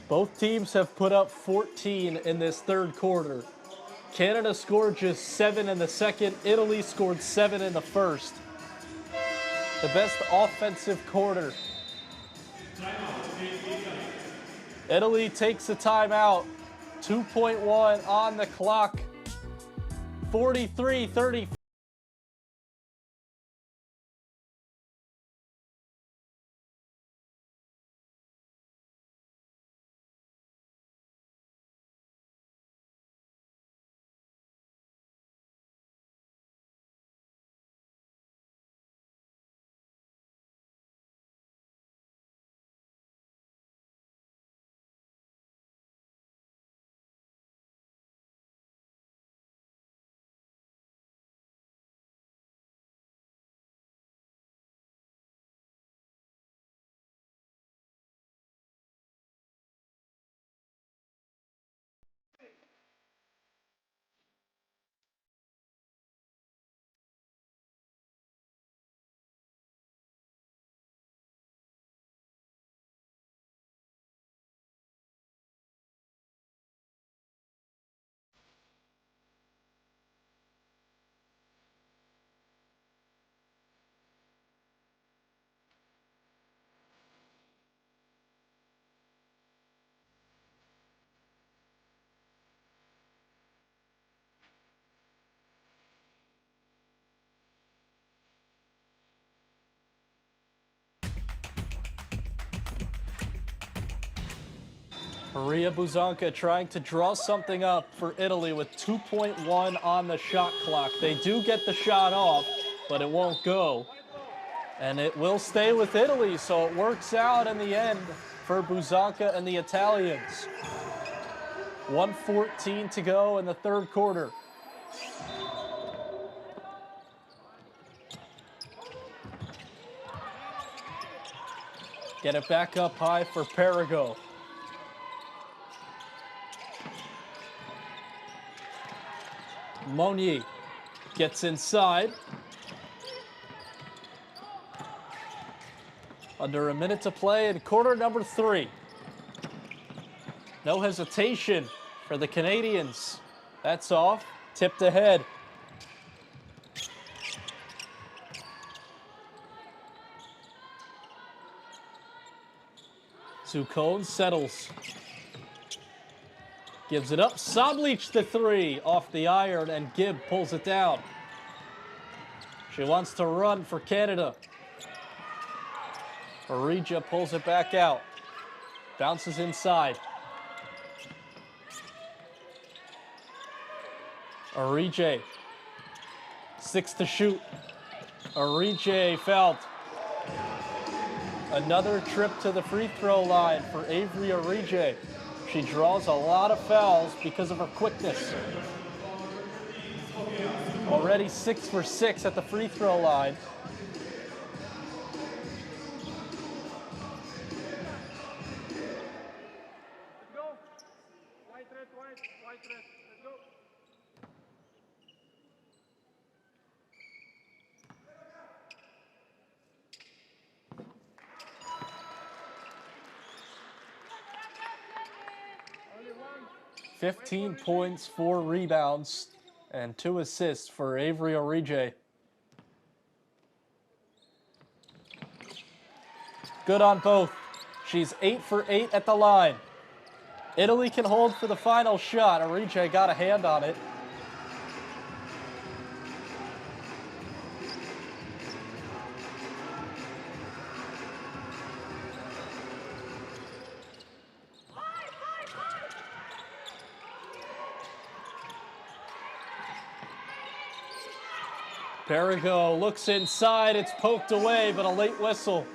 Both teams have put up 14 in this third quarter. Canada scored just 7 in the second. Italy scored 7 in the first. The best offensive quarter. Italy takes a timeout. 2.1 on the clock. 43-34. Maria Buzanka trying to draw something up for Italy with 2.1 on the shot clock. They do get the shot off, but it won't go. And it will stay with Italy, so it works out in the end for Buzanka and the Italians. 1:14 to go in the third quarter. Get it back up high for Perigo. Monnier gets inside. Under a minute to play in quarter number 3. No hesitation for the Canadians. That's off. Tipped ahead. Zucone settles. Gives it up. Sablich the 3 off the iron, and Gibb pulls it down. She wants to run for Canada. Arija pulls it back out. Bounces inside. Arije. 6 to shoot. Arije fouled. Another trip to the free throw line for Avery Arije. She draws a lot of fouls because of her quickness. Already 6 for 6 at the free throw line. Let's go. White red, white red. Let's go. Only one. 15 points, 4 rebounds, and 2 assists for Avery Orije. Good on both. She's 8 for 8 at the line. Italy can hold for the final shot. Orije got a hand on it. Perigo looks inside. It's poked away, but a late whistle.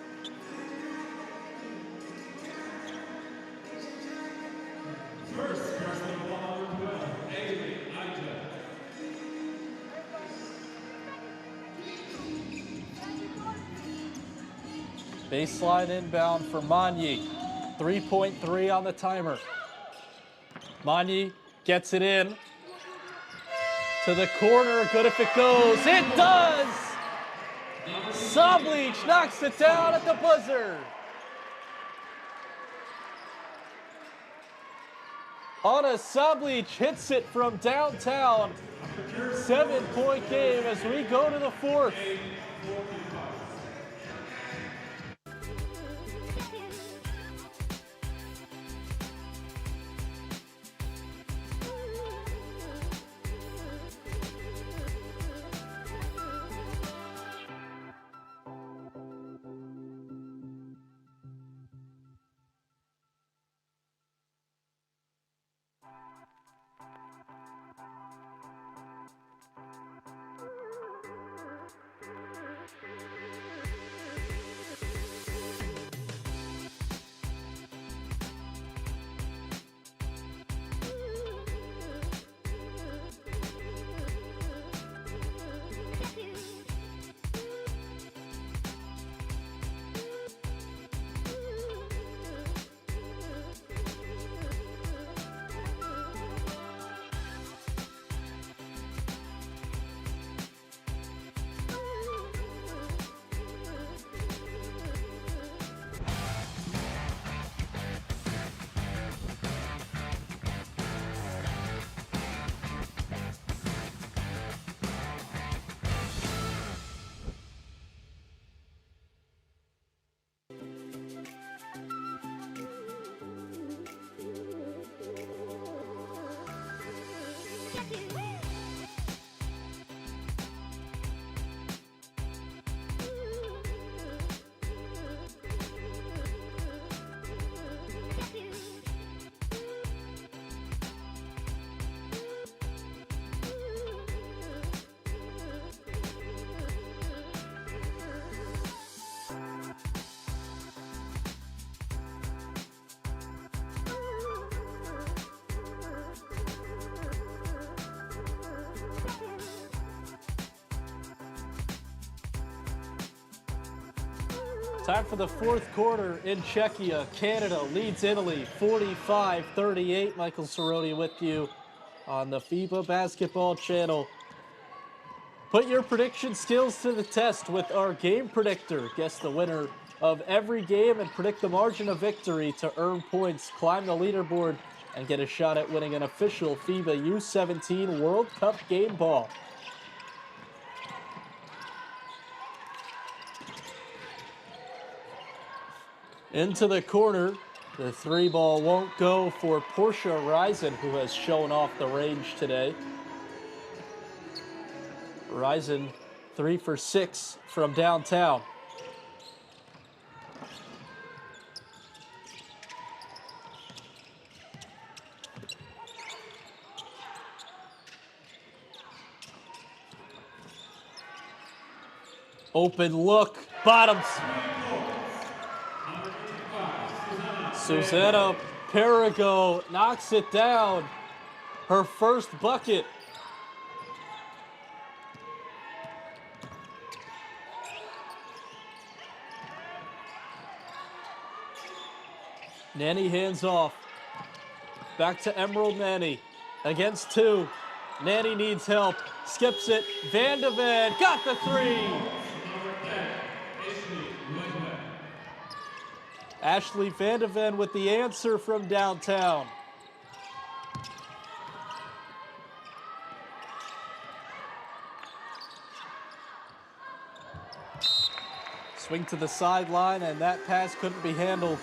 Baseline inbound for Magny. 3.3 on the timer. Magny gets it in. To the corner, good if it goes. It does! Sablich knocks it down at the buzzer. Anna Sablich hits it from downtown. 7-point game as we go to the fourth. Time for the fourth quarter in Czechia. Canada leads Italy 45-38. Michael Cerrone with you on the FIBA Basketball Channel. Put your prediction skills to the test with our game predictor. Guess the winner of every game and predict the margin of victory to earn points, climb the leaderboard, and get a shot at winning an official FIBA U17 World Cup game ball. Into the corner, the three ball won't go for Portia Risen, who has shown off the range today. Risen 3 for 6 from downtown. Open look, bottoms. Susanna Perigo knocks it down. Her first bucket. Nanny hands off. Back to Emerald Nanny. Against two. Nanny needs help. Skips it. Van de Ven got the three. Ashley Van de Ven with the answer from downtown. Swing to the sideline, and that pass couldn't be handled.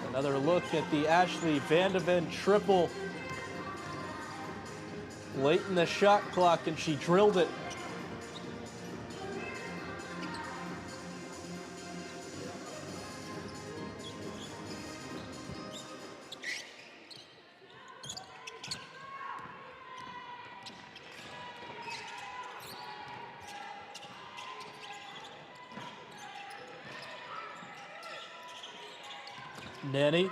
Another look at the Ashley Van de Ven triple. Late in the shot clock, and she drilled it. Nanny,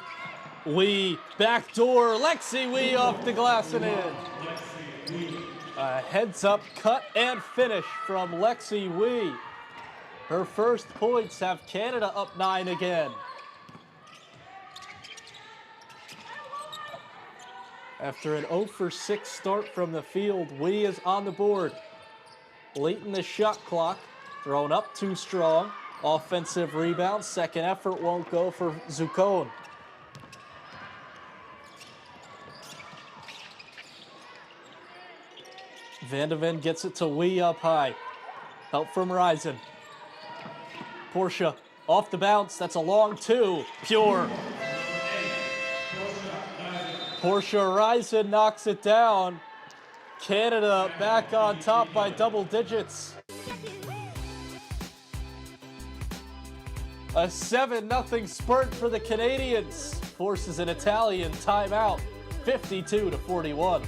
Wee, backdoor, Lexi Wee off the glass and in. A heads up cut and finish from Lexi Wee. Her first points have Canada up 9 again. After an 0 for 6 start from the field, Wee is on the board. Late in the shot clock, thrown up too strong. Offensive rebound, second effort won't go for Zucone. Van de Ven gets it to Wee up high. Help from Risen. Portia off the bounce, that's a long two. Pure. Portia Risen knocks it down. Canada back on top by double digits. A 7-0 spurt for the Canadians forces an Italian timeout, 52-41.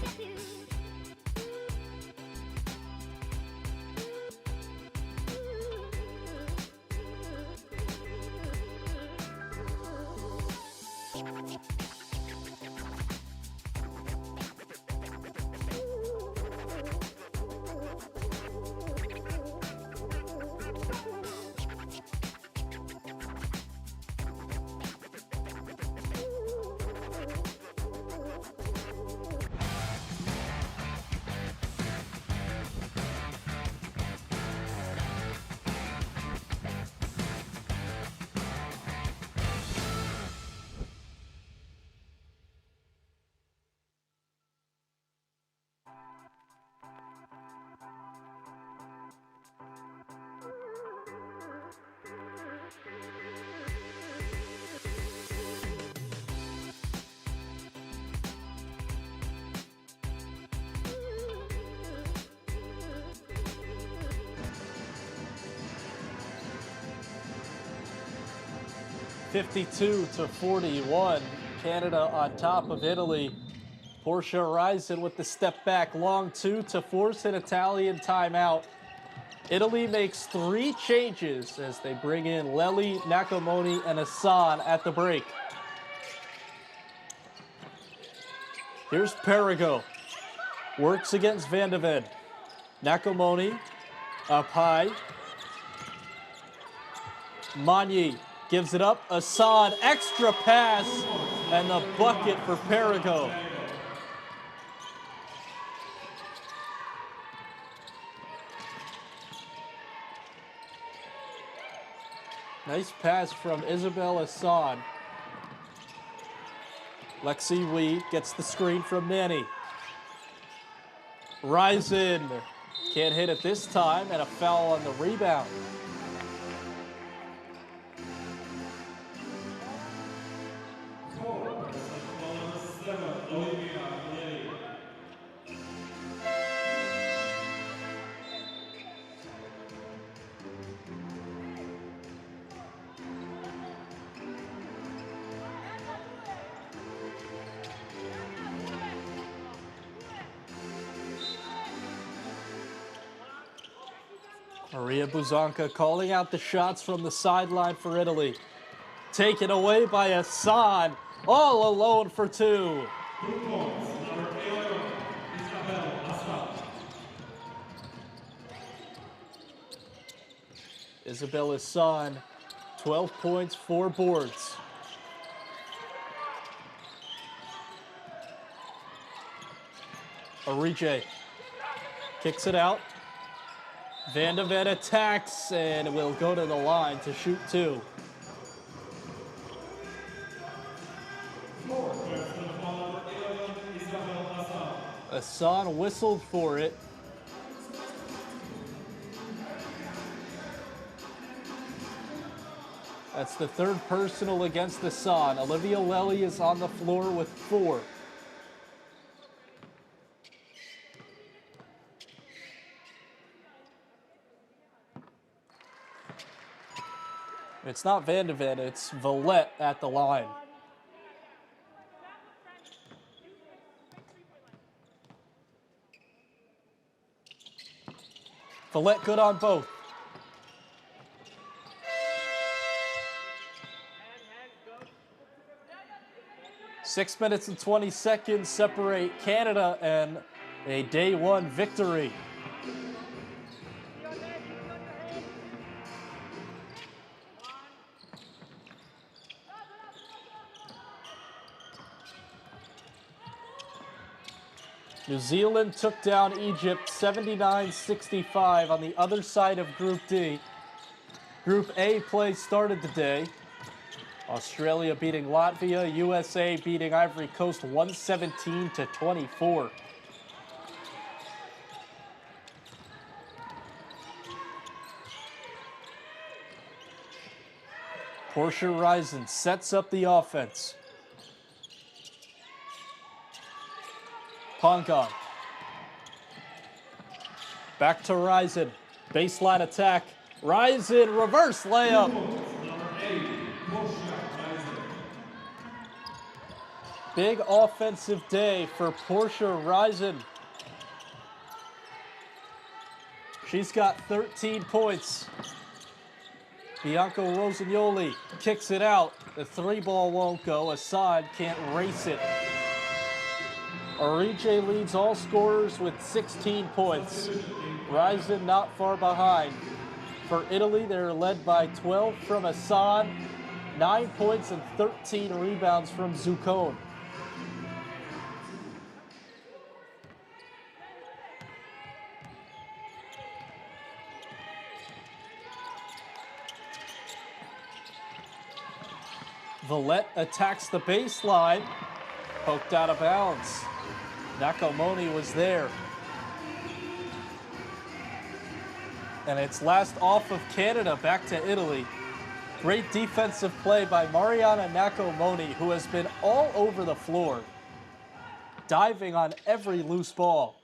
52-41. Canada on top of Italy. Portia Risen with the step back long two to force an Italian timeout. Italy makes 3 changes as they bring in Lely, Nakamoni, and Hassan at the break. Here's Perigo. Works against Van de Ven. Nakamoni up high. Magny gives it up. Hassan, extra pass, and the bucket for Perigo. Nice pass from Isabel Hassan. Lexi Wee gets the screen from Nanny. Risen can't hit it this time, and a foul on the rebound. Maria Buzanka calling out the shots from the sideline for Italy. Taken away by Hassan, all alone for 2. Isabel Hassan, 12 points, 4 boards. Orije kicks it out. Van de Ven attacks and will go to the line to shoot 2. Hassan whistled for it. That's the 3rd personal against Hassan. Olivia Lely is on the floor with 4. It's not Van de Ven, it's Villette at the line. Villette good on both. Six minutes and 20 seconds separate Canada and a day 1 victory. New Zealand took down Egypt 79-65 on the other side of Group D. Group A play started the day. Australia beating Latvia, USA beating Ivory Coast 117-24. Portia Risen sets up the offense. Pongon. Back to Risen. Baseline attack. Risen, reverse layup. Big offensive day for Portia Risen. She's got 13 points. Bianca Rossignoli kicks it out. The 3-ball won't go. Assad can't race it. Orije leads all scorers with 16 points. Risen not far behind. For Italy, they're led by 12 from Hassan, 9 points and 13 rebounds from Zuccone. Villette attacks the baseline, poked out of bounds. Nakamoni was there. And it's last off of Canada, back to Italy. Great defensive play by Mariana Nakamoni, who has been all over the floor, diving on every loose ball.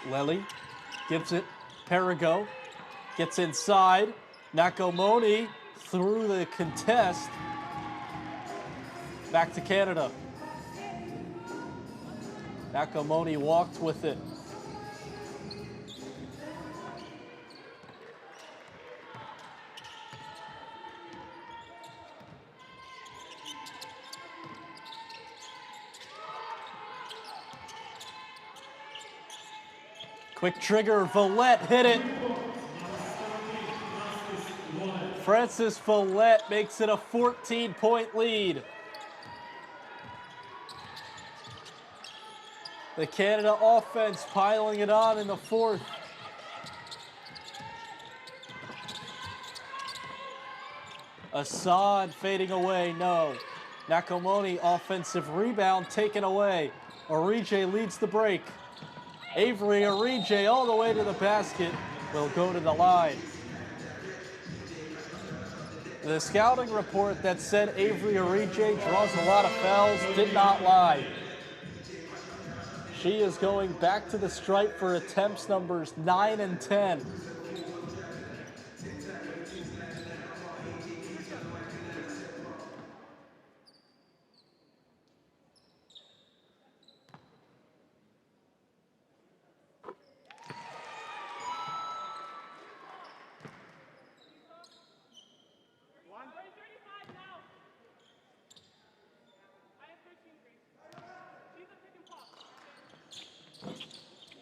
Lely gives it. Perigo gets inside. Nakamoni through the contest. Back to Canada. Nakamoni walked with it. Quick trigger, Villette hit it. Francis Villette makes it a 14-point lead. The Canada offense piling it on in the fourth. Assad fading away, no. Nakamoni offensive rebound taken away. Orije leads the break. Avery Orije all the way to the basket will go to the line. The scouting report that said Avery Orije draws a lot of fouls did not lie. She is going back to the stripe for attempts numbers 9 and 10.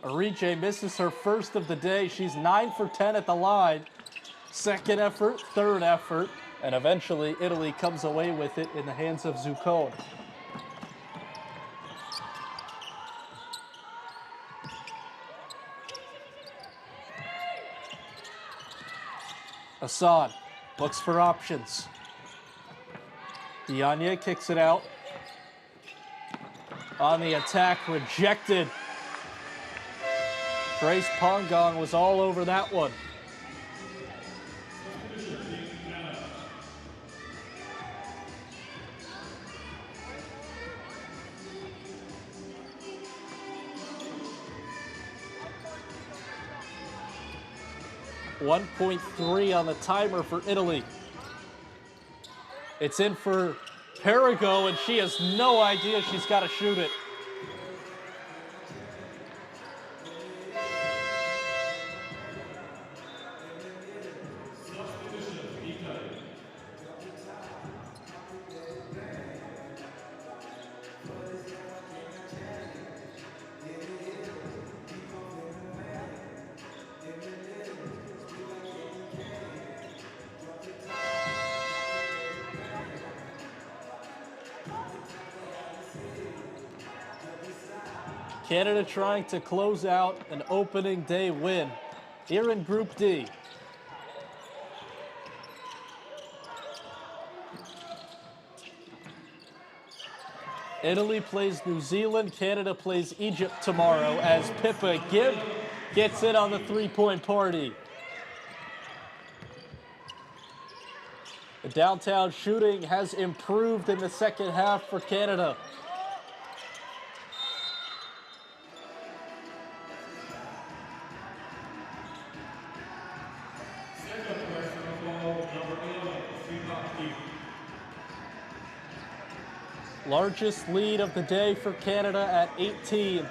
Orije misses her first of the day. She's 9 for 10 at the line. Second effort, third effort, and eventually Italy comes away with it in the hands of Zuccone. Assad looks for options. Diagne kicks it out. On the attack, rejected. Grace Pongong was all over that one. .3 on the timer for Italy. It's in for Perigo, and she has no idea she's got to shoot it. Canada trying to close out an opening day win here in Group D. Italy plays New Zealand, Canada plays Egypt tomorrow as Pippa Gibb gets in on the three-point party. The downtown shooting has improved in the second half for Canada. Largest lead of the day for Canada at 18.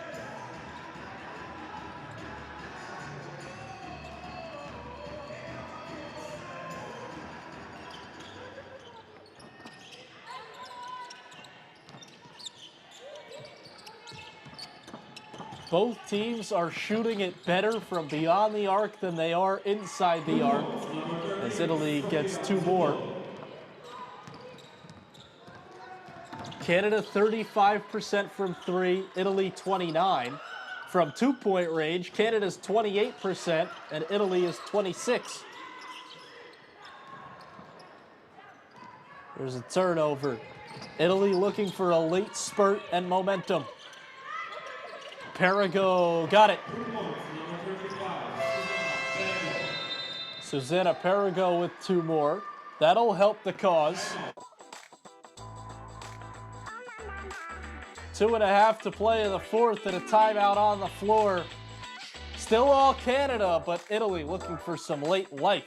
Both teams are shooting it better from beyond the arc than they are inside the arc, as Italy gets two more. Canada 35% from three, Italy 29%. From two-point range, Canada's 28% and Italy is 26%. There's a turnover. Italy looking for a late spurt and momentum. Perigo got it. Susanna Perigo with two more. That'll help the cause. 2.5 to play in the fourth and a timeout on the floor Still all Canada, but Italy looking for some late life.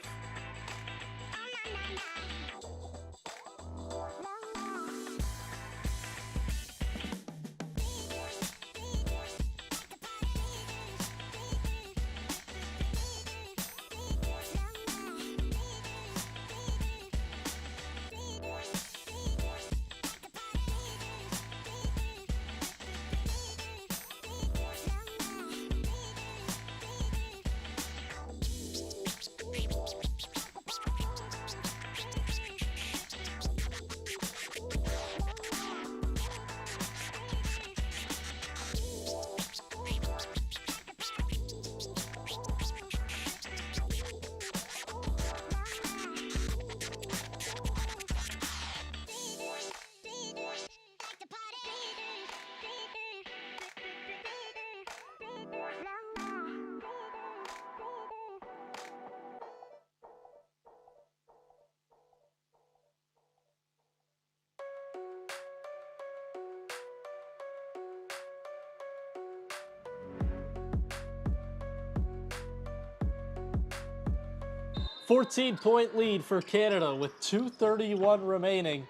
"14-point lead for Canada with 2:31 remaining.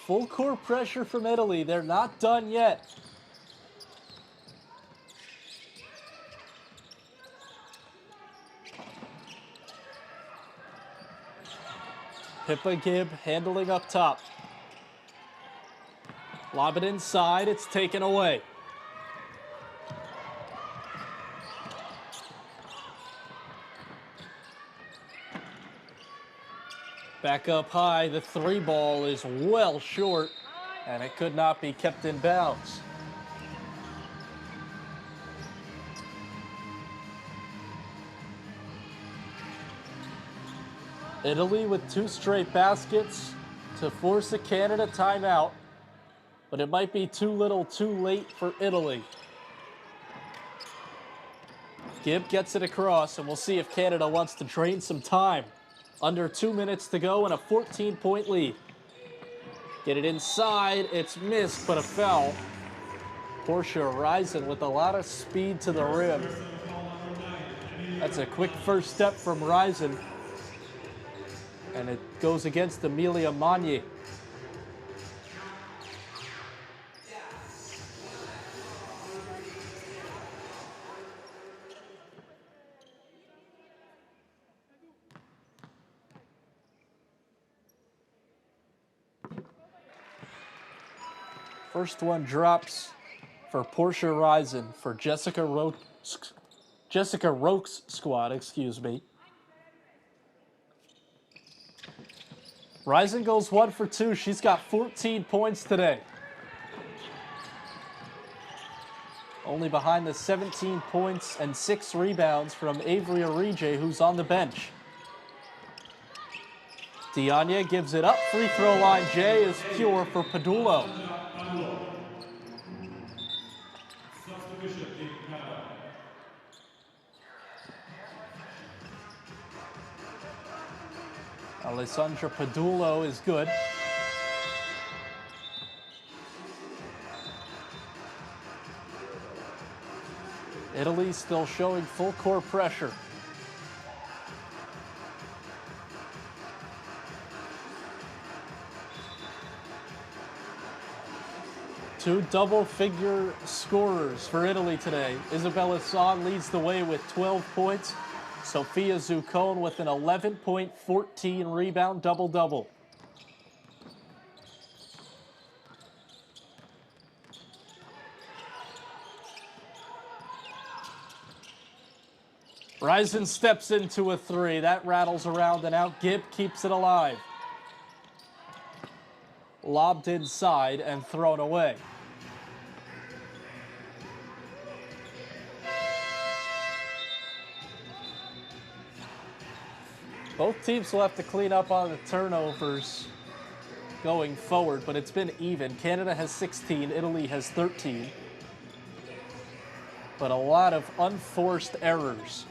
Full court pressure from Italy. They're not done yet. Pippa Gibb handling up top. Lob it inside. It's taken away. Back up high, the three ball is well short, and it could not be kept in bounds. Italy with 2 straight baskets to force a Canada timeout, but it might be too little too late for Italy. Gibb gets it across, and we'll see if Canada wants to drain some time. Under 2 minutes to go and a 14-point lead. Get it inside. It's missed, but a foul. Portia Risen with a lot of speed to the rim. That's a quick first step from Risen. And it goes against Amelia Magnier. First one drops for Portia Risen for Jessica Roke's squad, excuse me. Risen goes 1 for 2. She's got 14 points today. Only behind the 17 points and 6 rebounds from Avery Orije, who's on the bench. Dianya gives it up. Free throw line J is pure for Padullo. Alessandra Padullo is good. Italy still showing full court pressure. Two double-figure scorers for Italy today. Isabella Son leads the way with 12 points. Sofia Zuccone with an 11-point, 14-rebound double-double. Risen steps into a 3. That rattles around and out. Gibb keeps it alive. Lobbed inside and thrown away. Both teams will have to clean up on the turnovers going forward, but it's been even. Canada has 16, Italy has 13. But a lot of unforced errors.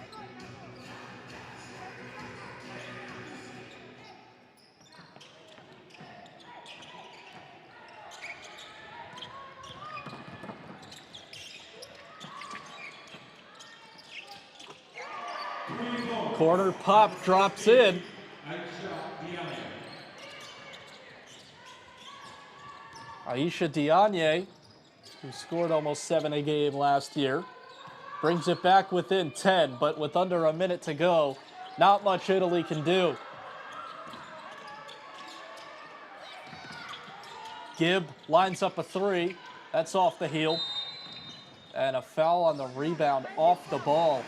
Corner pop drops in. Aisha Diagne, who scored almost 7 a game last year, brings it back within 10, but with under a minute to go, not much Italy can do. Gibb lines up a three. That's off the heel. And a foul on the rebound off the ball.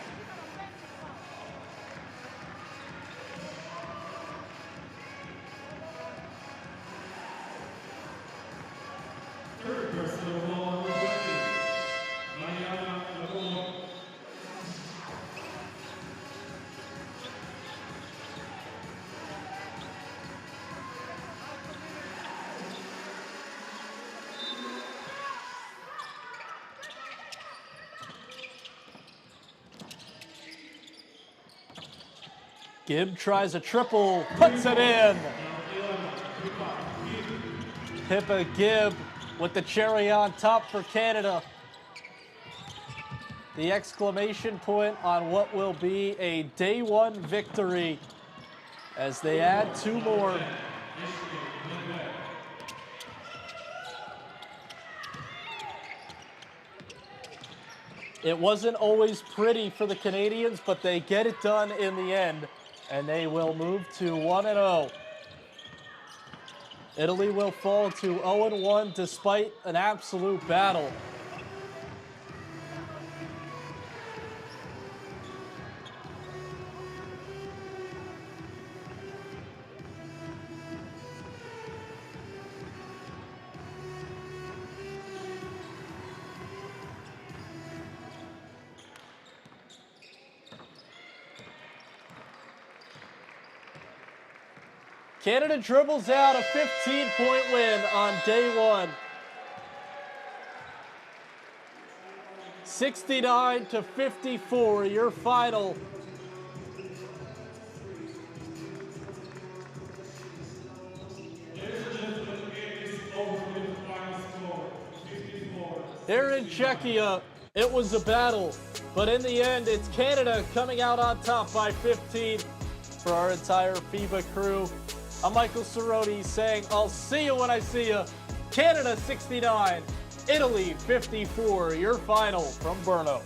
Gibb tries a triple, puts it in. Pippa Gibb with the cherry on top for Canada. The exclamation point on what will be a day one victory as they add 2 more. It wasn't always pretty for the Canadians, but they get it done in the end, and they will move to 1-0. Italy will fall to 0-1 despite an absolute battle. Canada dribbles out a 15-point win on day one. 69-54, your final. Here in Czechia, it was a battle, but in the end, it's Canada coming out on top by 15 for our entire FIBA crew. I'm Michael Cerrone saying, I'll see you when I see you. Canada 69, Italy 54, your final from Brno.